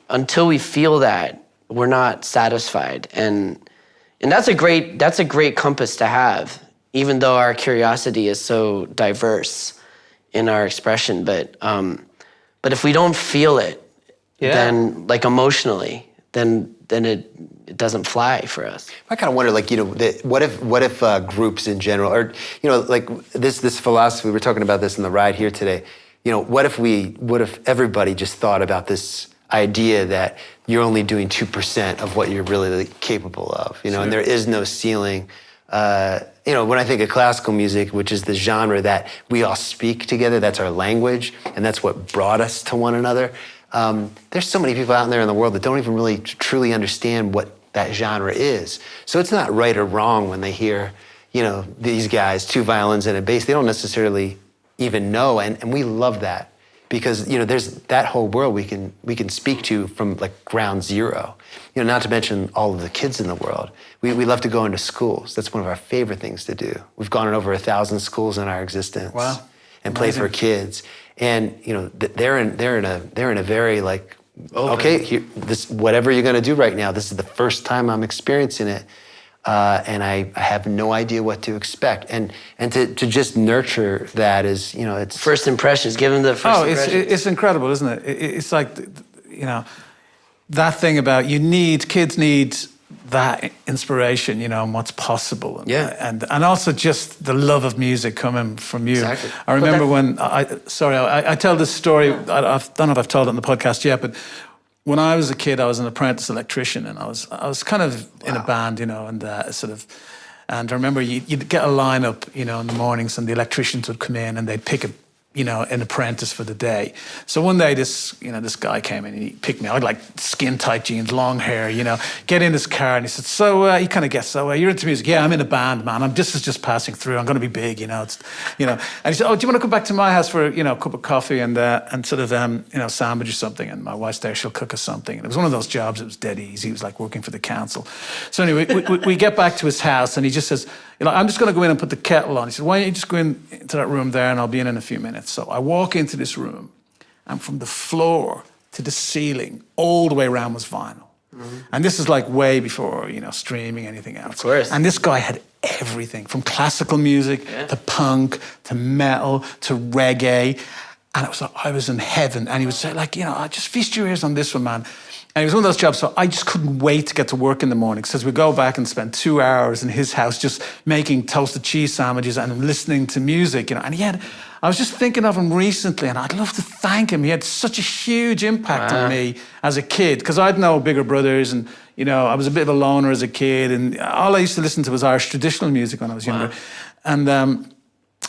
until we feel that, we're not satisfied, and that's a great compass to have, even though our curiosity is so diverse in our expression. But if we don't feel it, then, like, emotionally, then it doesn't fly for us. I kind of wonder, like, you know, what if groups in general, or, you know, like this philosophy, we were talking about this in the ride here today. You know, what if everybody just thought about this idea that you're only doing 2% of what you're really capable of, you know, and there is no ceiling. You know, when I think of classical music, which is the genre that we all speak together, that's our language, and that's what brought us to one another. There's so many people out there in the world that don't even really truly understand what that genre is. So it's not right or wrong when they hear, you know, these guys, 2 violins and a bass. They don't necessarily even know, and we love that. Because, you know, there's that whole world we can speak to from, like, ground zero. You know, not to mention all of the kids in the world. We love to go into schools. That's one of our favorite things to do. We've gone in over 1,000 schools in our existence. Wow. And play for kids. And, you know, they're in a very, like, okay, whatever you're going to do right now, this is the first time I'm experiencing it. And I have no idea what to expect. And to just nurture that is, you know, it's... First impressions, give them the first impressions. It's incredible, isn't it? It's like, you know, that thing about kids need that inspiration, you know, and what's possible. And also just the love of music coming from you. Exactly. I remember I tell this story, I don't know if I've told it on the podcast yet, but when I was a kid, I was an apprentice electrician, and I was kind of in a band, you know, and and I remember you'd get a lineup, you know, in the mornings, and the electricians would come in and they'd pick an apprentice for the day. So one day this guy came in and he picked me. I had like skin tight jeans, long hair, you know, get in his car, and he said, he kind of guessed, you're into music? Yeah, I'm in a band, man. This is just passing through. I'm going to be big, you know. And he said, do you want to come back to my house for, you know, a cup of coffee and sort of, you know, sandwich or something? And my wife's there, she'll cook us something. And it was one of those jobs that was dead easy. It was like working for the council. So anyway, we get back to his house, and he just says, you know, I'm just going to go in and put the kettle on. He said, why don't you just go into that room there, and I'll be in a few minutes. So I walk into this room, and from the floor to the ceiling, all the way around was vinyl. Mm-hmm. And this is like way before, you know, streaming, anything else. Of course. And this guy had everything, from classical music to punk to metal to reggae. And it was like I was in heaven. And he would say, like, you know, just feast your ears on this one, man. And it was one of those jobs, so I just couldn't wait to get to work in the morning, because we go back and spend 2 hours in his house just making toasted cheese sandwiches and listening to music, you know. And I was just thinking of him recently, and I'd love to thank him. He had such a huge impact on me as a kid, because I'd no bigger brothers, and, you know, I was a bit of a loner as a kid, and all I used to listen to was Irish traditional music when I was younger. And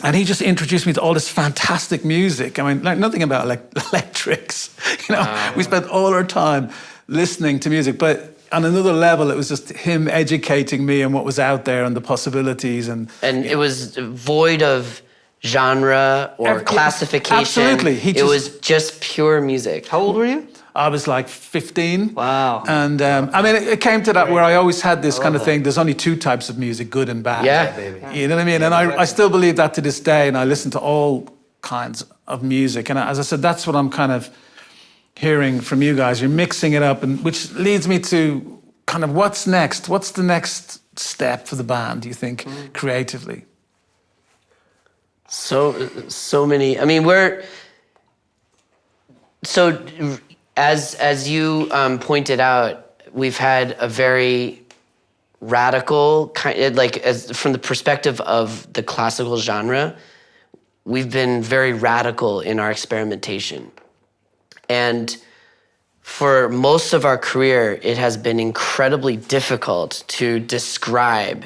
And he just introduced me to all this fantastic music. I mean, like nothing about electrics. You know, we spent all our time listening to music. But on another level, it was just him educating me on what was out there and the possibilities. And it was void of genre or classification. Absolutely. It was just pure music. How old were you? I was like 15. Wow. And I mean, it came to that where I always had this kind of thing. There's only two types of music, good and bad. Yeah. You know what I mean? And I still believe that to this day. And I listen to all kinds of music. And as I said, that's what I'm kind of hearing from you guys. You're mixing it up, and which leads me to kind of what's next? What's the next step for the band, do you think, creatively? So many. I mean, as you pointed out, we've had a very radical kind, from the perspective of the classical genre, we've been very radical in our experimentation. And for most of our career, it has been incredibly difficult to describe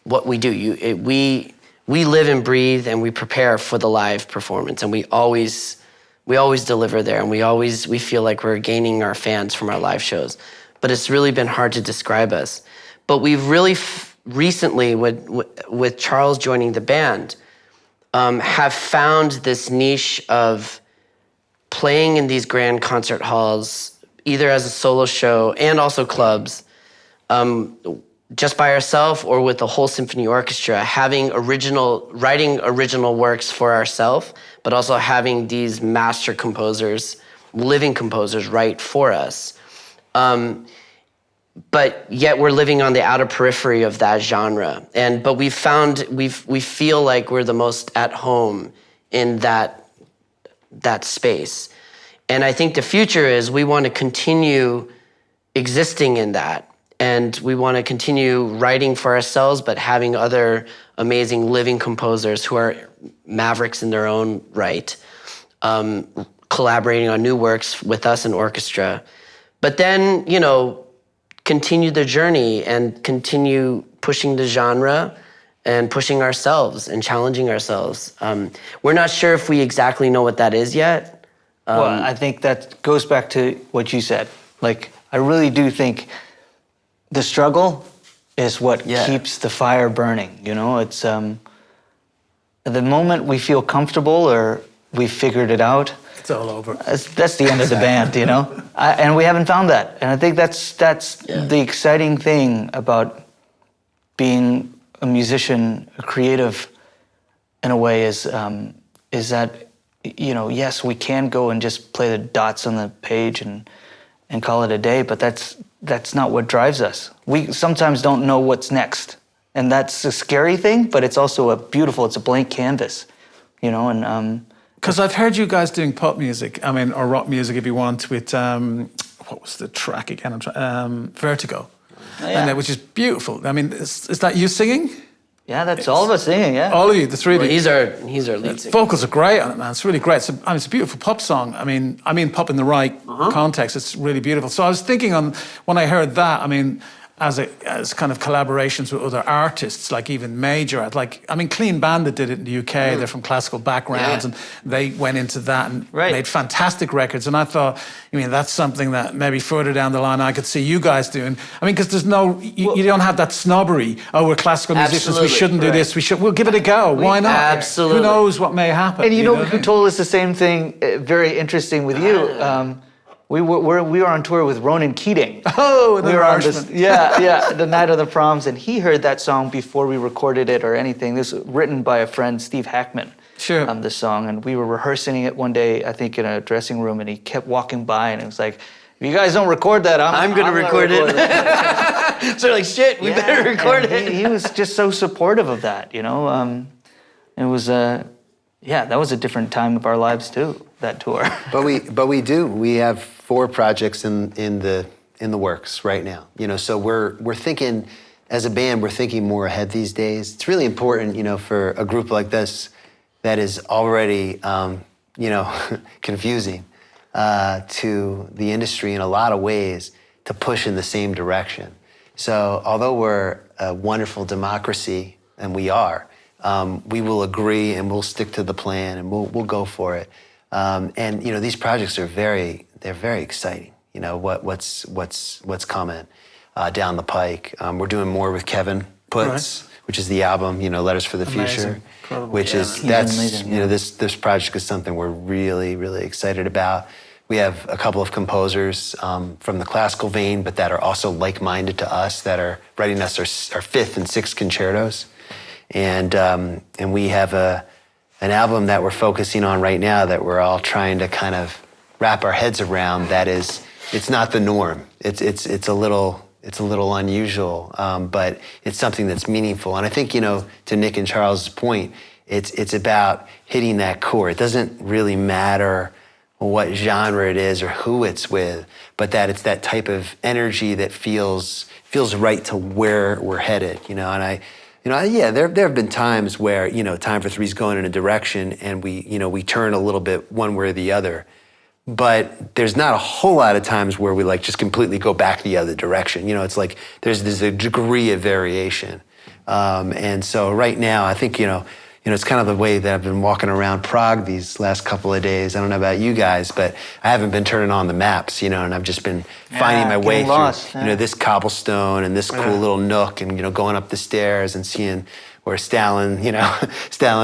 what we do. We live and breathe and we prepare for the live performance, and we always deliver there, and we feel like we're gaining our fans from our live shows. But it's really been hard to describe us. But we've really recently, with Charles joining the band, have found this niche of playing in these grand concert halls, either as a solo show and also clubs, just by ourselves or with the whole symphony orchestra, writing original works for ourselves, but also having these master composers, living composers write for us. But yet we're living on the outer periphery of that genre. But we feel like we're the most at home in that space. And I think the future is we want to continue existing in that. And we want to continue writing for ourselves, but having other amazing living composers who are mavericks in their own right, collaborating on new works with us in orchestra. But then, continue the journey and continue pushing the genre and pushing ourselves and challenging ourselves. We're not sure if we exactly know what that is yet. Well, I think that goes back to what you said. Like, I really do think the struggle is what keeps the fire burning. It's the moment we feel comfortable or we figured it out, It's all over. That's the end of the band, and we haven't found that. And I think that's the exciting thing about being a musician, a creative, in a way, is that yes, we can go and just play the dots on the page and call it a day, but that's not what drives us. We sometimes don't know what's next, and that's a scary thing, but it's also it's a blank canvas, and. Because I've heard you guys doing pop music, or rock music if you want, with, what was the track again? Vertigo, which is beautiful. Is that you singing? Yeah, that's all of us singing, yeah. All of you, the three of you. He's our lead singer. Vocals are great on it, man. It's really great. It's a beautiful pop song. I mean pop in the right context. It's really beautiful. So I was thinking when I heard that, as kind of collaborations with other artists, like even major, Clean Bandit did it in the UK. They're from classical backgrounds, and they went into that and made fantastic records. And I thought, that's something that maybe further down the line I could see you guys doing. Because there's you don't have that snobbery. Oh, we're classical musicians. We shouldn't do this. We'll give it a go. Why not? Absolutely. Who knows what may happen? And you know who told us the same thing? Very interesting with you. We were on tour with Ronan Keating. Oh, we were on this, the night of the proms, and he heard that song before we recorded it or anything. This was written by a friend, Steve Hackman. Sure. This song, and we were rehearsing it one day, I think, in a dressing room, and he kept walking by, and it was like, if you guys don't record that, I'm going to record it. So like, shit, we better record it. He was just so supportive of that, It was that was a different time of our lives too, that tour. But we have 4 projects in the works right now. So we're thinking, as a band, we're thinking more ahead these days. It's really important, for a group like this that is already, confusing to the industry in a lot of ways, to push in the same direction. So although we're a wonderful democracy, and we are, we will agree and we'll stick to the plan and we'll go for it. And these projects are they're very exciting. What's coming down the pike. We're doing more with Kevin Puts, which is the album, Letters for the Future, Incredible. which is this project is something we're really, really excited about. We have a couple of composers from the classical vein, but that are also like-minded to us, that are writing us our fifth and sixth concertos. And we have an album that we're focusing on right now that we're all trying to kind of wrap our heads around. That is, it's not the norm. It's a little unusual, but it's something that's meaningful. And I think, to Nick and Charles' point, it's about hitting that chord. It doesn't really matter what genre it is or who it's with, but that it's that type of energy that feels right to where we're headed, And there have been times where, Time for Three's going in a direction and we turn a little bit one way or the other. But there's not a whole lot of times where we just completely go back the other direction. It's like there's a degree of variation. And so right now, I think, it's kind of the way that I've been walking around Prague these last couple of days. I don't know about you guys, but I haven't been turning on the maps, and I've just been finding my way through, this cobblestone and this cool little nook and, going up the stairs and seeing where Stalin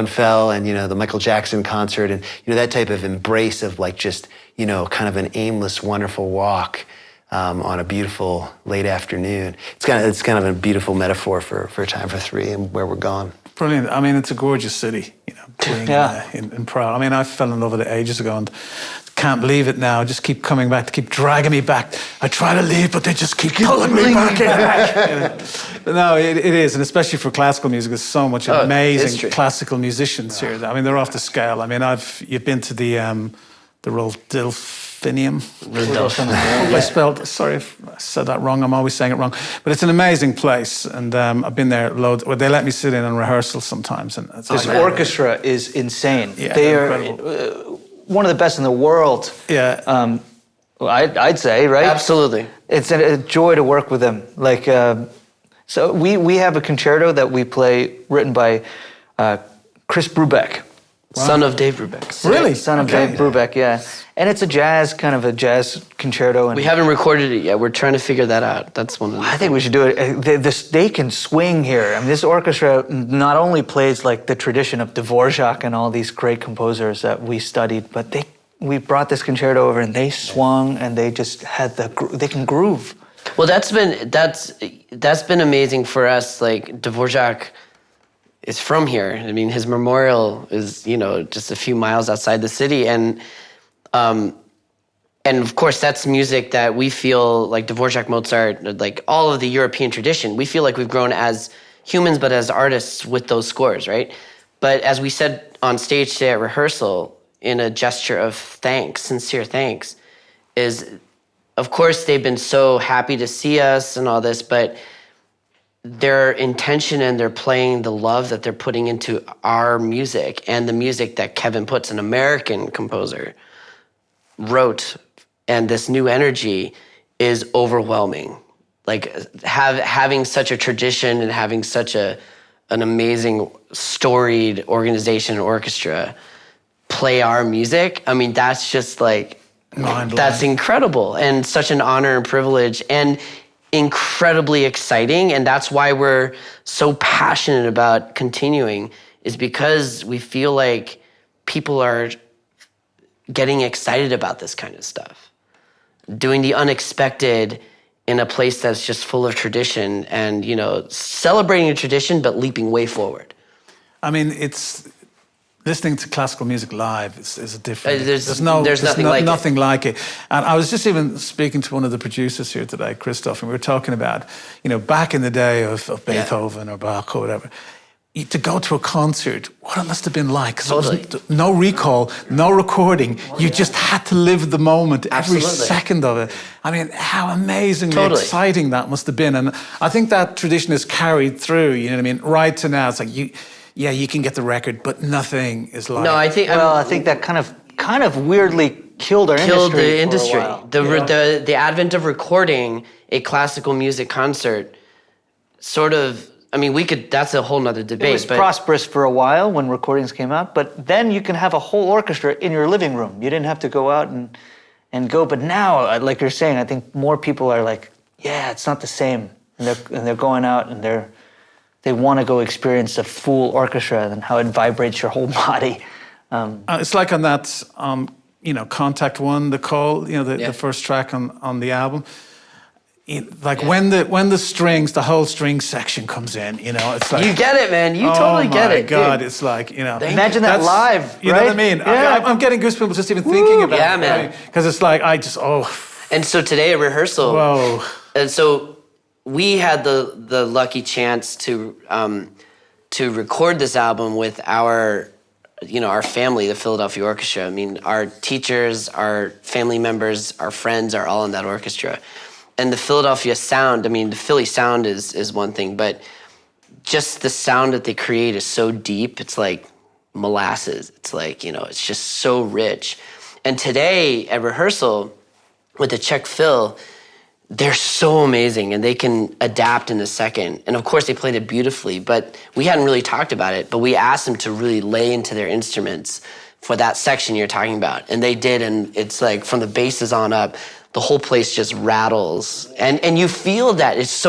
fell and, the Michael Jackson concert and, that type of embrace of just, kind of an aimless, wonderful walk on a beautiful late afternoon. It's kind of a beautiful metaphor for Time for Three and where we're going. Brilliant. I mean, it's a gorgeous city, being in Prague. I mean, I fell in love with it ages ago and can't believe it now. Just keep coming back, to keep dragging me back. I try to leave, but they just keep pulling me back in. But no, it is, and especially for classical music, there's so much amazing history. Classical musicians here. I mean, they're off the scale. I mean, you've been to the Rodolphinium. Sorry if I said that wrong. I'm always saying it wrong. But it's an amazing place, and I've been there loads. Well, they let me sit in on rehearsals sometimes. And this orchestra is insane. Yeah, they are incredible. One of the best in the world. Yeah. I'd say, right? Absolutely. It's a joy to work with them. So we have a concerto that we play written by Chris Brubeck. Wow. Son of Dave Brubeck. Really? Son of Dave Brubeck, yeah. And it's a jazz concerto. And We haven't recorded it yet. We're trying to figure that out. That's one of the I think we should do it. They can swing here. I mean, this orchestra not only plays the tradition of Dvorak and all these great composers that we studied, but we brought this concerto over and they swung and they just had they can groove. Well, that's been amazing for us. Dvorak is from here. I mean, his memorial is, just a few miles outside the city. And of course, that's music that we feel like Dvorak, Mozart, all of the European tradition. We feel like we've grown as humans, but as artists with those scores, right? But as we said on stage today at rehearsal, in a gesture of thanks, sincere thanks, is, of course, they've been so happy to see us and all this, but their intention and they're playing the love that they're putting into our music and the music that Kevin Puts, an American composer, wrote, and this new energy is overwhelming. Having such a tradition and having such an amazing storied organization and orchestra play our music, I mean, that's just that's incredible and such an honor and privilege and incredibly exciting. And that's why we're so passionate about continuing, is because we feel like people are getting excited about this kind of stuff. Doing the unexpected in a place that's just full of tradition and, celebrating a tradition, but leaping way forward. I mean, listening to classical music live is a different. There's nothing like it. And I was just even speaking to one of the producers here today, Christoph, and we were talking about, back in the day of Beethoven or Bach or whatever, to go to a concert, what it must have been like. Totally. No recall, no recording. You just had to live the moment, every second of it. I mean, how amazingly exciting that must have been. And I think that tradition is carried through, right to now. It's like you can get the record, but nothing is like. No, I think. I think that kind of weirdly killed the industry. The advent of recording a classical music concert sort of I mean, that's a whole nother debate. It was prosperous for a while when recordings came out, but then you can have a whole orchestra in your living room. You didn't have to go out and go. But now, like you're saying, I think more people are like, yeah, it's not the same. And they're going out and they want to go experience a full orchestra and how it vibrates your whole body. It's like on that, Contact One, The Call, the first track on the album. When the strings, the whole string section comes in, it's like... You get it, man. You totally get it. Oh, my God. Dude. It's like, Imagine that live, You know what I mean? Yeah. I'm getting goosebumps just even thinking about it. Yeah, man. Because it's like, And so today at rehearsal... Whoa. And so we had the lucky chance to record this album with our family, the Philadelphia Orchestra. I mean, our teachers, our family members, our friends are all in that orchestra. And the Philadelphia sound, the Philly sound is one thing, but just the sound that they create is so deep. It's like molasses. It's like, it's just so rich. And today at rehearsal with the Czech Phil, they're so amazing and they can adapt in a second. And of course they played it beautifully, but we hadn't really talked about it, but we asked them to really lay into their instruments for that section you're talking about. And they did, and it's like from the basses on up, the whole place just rattles. And you feel that. It's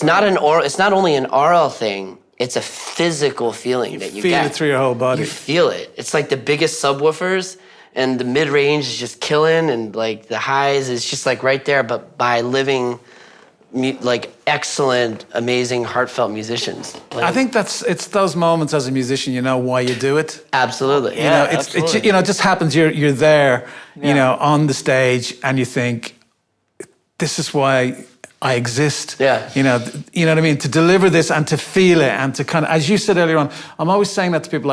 not only an oral thing, it's a physical feeling that you feel get. it through your whole body. You feel it. It's like the biggest subwoofers, and the mid-range is just killing, and like the highs is just like right there, but by living like excellent, amazing, heartfelt musicians. I think it's those moments as a musician, you know why you do it. Absolutely. It just happens. You're there, on the stage, and you think, this is why I exist. Yeah. You know what I mean? To deliver this and to feel it and to kind of, as you said earlier on, I'm always saying that to people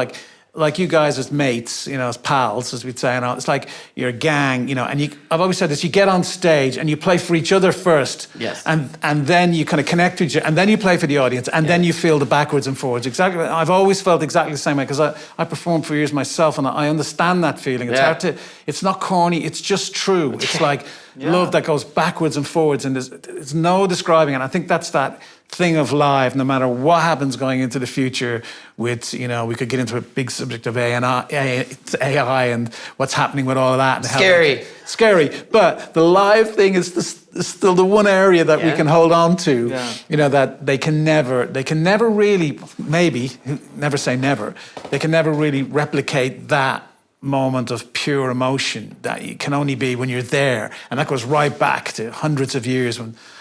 like you guys as mates, as pals, as we'd say, it's like you're a gang, and I've always said this, you get on stage and you play for each other first. Yes. And then you kind of connect with each other, and then you play for the audience, and then you feel the backwards and forwards. Exactly. I've always felt exactly the same way, because I performed for years myself, and I understand that feeling. It's it's not corny, it's just true. It's like love that goes backwards and forwards, and there's no describing it. And I think that's that thing of live, no matter what happens going into the future with, we could get into a big subject of AI and what's happening with all of that. And scary. But the live thing is still the one area that we can hold on to, that they can never really, maybe, never say never, they can never really replicate that moment of pure emotion that you can only be when you're there. And that goes right back to hundreds of years,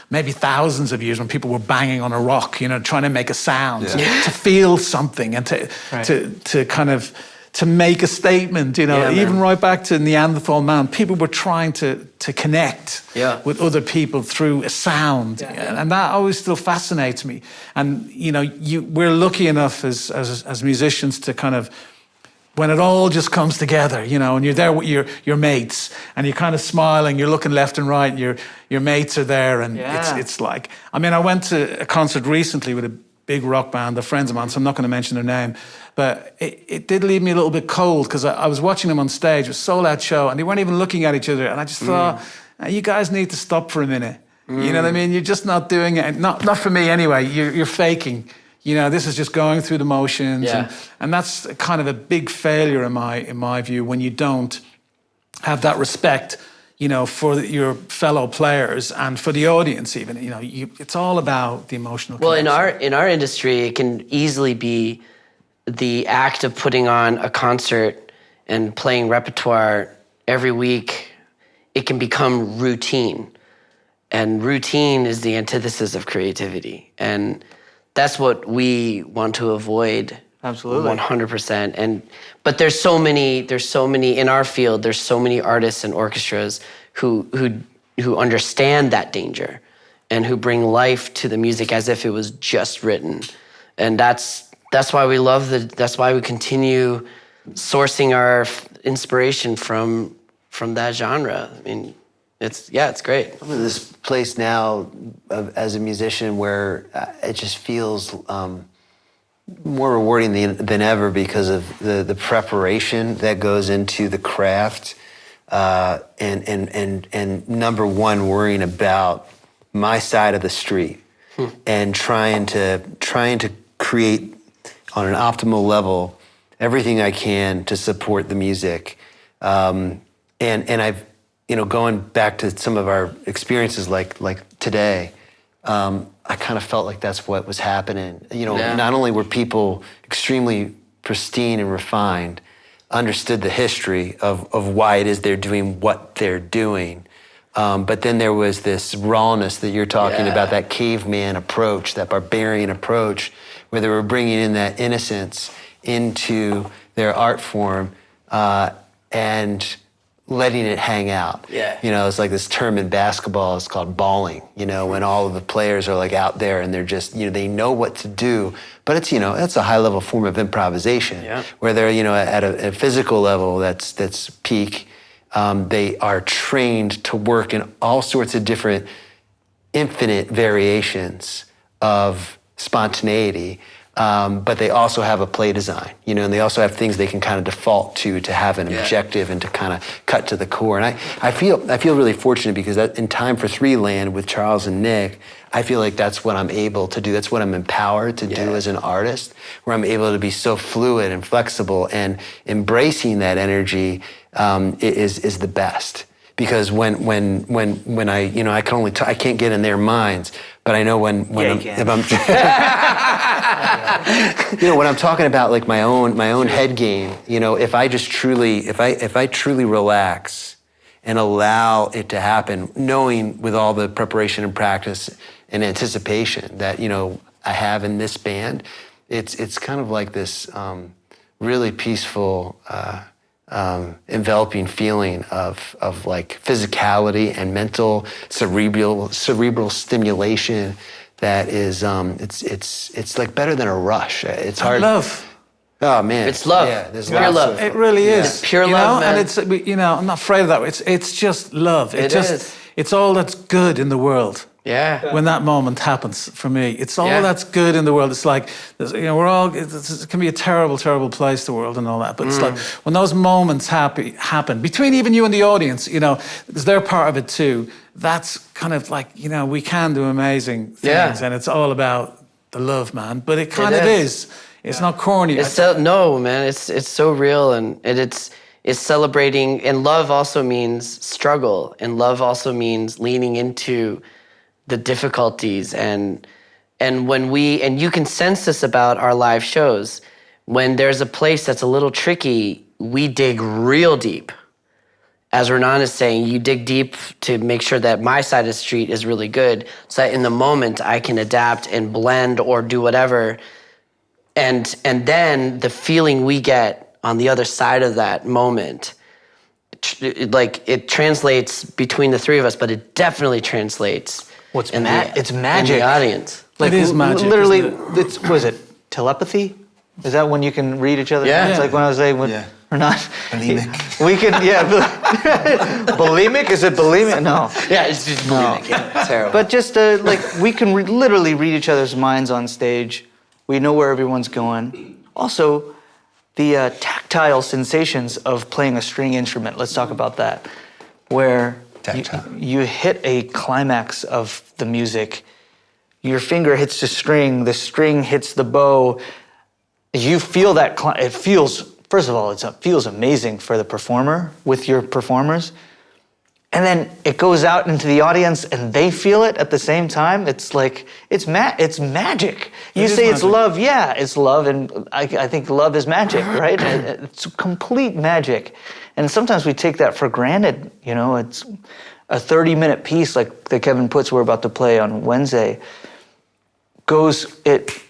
maybe thousands of years, when people were banging on a rock, trying to make a sound, to feel something and to kind of to make a statement, even right back to Neanderthal man, people were trying to connect with other people through a sound. And that always still fascinates me. And, we're lucky enough as musicians to kind of, when it all just comes together, and you're there with your mates, and you're kind of smiling, you're looking left and right, and your mates are there, and it's like, I went to a concert recently with a big rock band, they're friends of mine, so I'm not going to mention their name, but it did leave me a little bit cold, because I was watching them on stage, it was a sold-out show, and they weren't even looking at each other, and I just thought, you guys need to stop for a minute. You know what I mean? You're just not doing it, not for me anyway, you're faking. This is just going through the motions, and that's kind of a big failure in my view, when you don't have that respect, for your fellow players and for the audience even. It's all about the emotional connection. Well, in our industry, it can easily be the act of putting on a concert and playing repertoire every week. It can become routine, and routine is the antithesis of creativity, and that's what we want to avoid. Absolutely. 100%. But there's so many in our field, there's so many artists and orchestras who understand that danger and who bring life to the music as if it was just written. And that's why we that's why we continue sourcing our inspiration from that genre. It's great. I'm in this place now as a musician where it just feels more rewarding than ever, because of the preparation that goes into the craft, and number one, worrying about my side of the street. and trying to create on an optimal level everything I can to support the music. And I've, going back to some of our experiences like today, I kind of felt like that's what was happening. Not only were people extremely pristine and refined, understood the history of why it is they're doing what they're doing, but then there was this rawness that you're talking about, that caveman approach, that barbarian approach, where they were bringing in that innocence into their art form and letting it hang out. Yeah. It's like this term in basketball, it's called balling, when all of the players are like out there and they're just, they know what to do, but it's, it's a high level form of improvisation where they're, at a physical level that's peak. They are trained to work in all sorts of different infinite variations of spontaneity. But they also have a play design, and they also have things they can kind of default to have an objective and to kind of cut to the core. And I feel really fortunate because in Time for Three land with Charles and Nick, I feel like that's what I'm able to do. That's what I'm empowered to do as an artist, where I'm able to be so fluid and flexible, and embracing that energy is the best. Because when I I can only I can't get in their minds, but I know when I'm when I'm talking about like my own head game, if I just truly if I truly relax and allow it to happen, knowing with all the preparation and practice and anticipation that I have in this band, it's kind of like this really peaceful. Enveloping feeling of like physicality and mental cerebral stimulation that is it's like better than a rush. It's hard. Love. Oh man, It's love. Yeah, there's Pure lots love. of- It really is. It's pure love, man. And it's I'm not afraid of that. It's just love. It is. It's all that's good in the world. Yeah. When that moment happens for me, it's all Yeah. that's good in the world. It's like we're all. It can be a terrible, terrible place, the world, and all that. But it's like when those moments happen between even you and the audience, because they're part of it too. That's kind of like we can do amazing things, and it's all about the love, man. But it kind of is. It's not corny. It's no, man. It's so real, and it's celebrating. And love also means struggle, and love also means leaning into the difficulties. And when you can sense this about our live shows, when there's a place that's a little tricky, we dig real deep. As Ranaan is saying, you dig deep to make sure that my side of the street is really good, so that in the moment I can adapt and blend or do whatever. And then the feeling we get on the other side of that moment, it translates between the three of us, but it definitely translates It's in magic. in the audience. It is magic. Literally, isn't it? was it telepathy? Is that when you can read each other's Yeah. minds? Like when I was saying, or not? Bulimic. We can, bulimic? Is it bulimic? No. Yeah, it's just bulimic. Yeah, terrible. But just we can literally read each other's minds on stage. We know where everyone's going. Also, the tactile sensations of playing a string instrument. Let's talk about that. Where you hit a climax of the music. Your finger hits the string hits the bow. You feel that, it feels, first of all, it feels amazing for the performer with your performers. And then it goes out into the audience and they feel it at the same time. It's like, it's magic. You say it's love, yeah, it's love, and I think love is magic, right? It's complete magic. And sometimes we take that for granted, it's a 30-minute piece like the Kevin Puts we're about to play on Wednesday.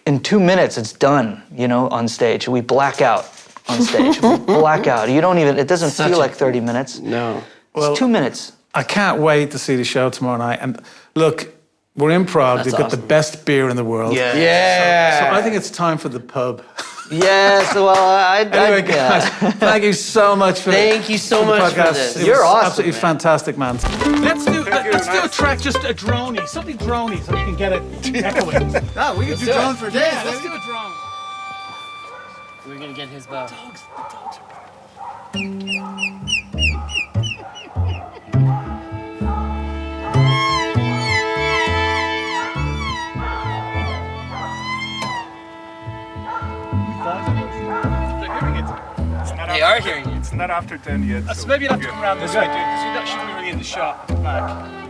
In 2 minutes, it's done, on stage. We black out on stage. Black out. It doesn't feel like 30 minutes. No. It's 2 minutes. I can't wait to see the show tomorrow night. And look, we're in Prague. That's They've got the awesome. best beer in the world. Yeah. So I think it's time for the pub. Yes, well, Anyway, guys, thank you so much for Thank you so the much for podcast. this. It You're was awesome, absolutely man. fantastic, man. Let's do a track, just a droney, something droney, so we can get it echoing. Oh, we can do drone for days. Let's do a drone. We're gonna get his bow. not after 10 yet. So maybe you'll have to come around this way, dude, because you're not shouldn't be really in the shot at the back.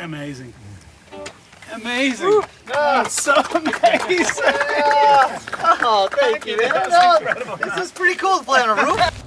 Amazing. Amazing. That's so amazing. Oh, thank you, man. That's incredible. This is pretty cool playing on a roof.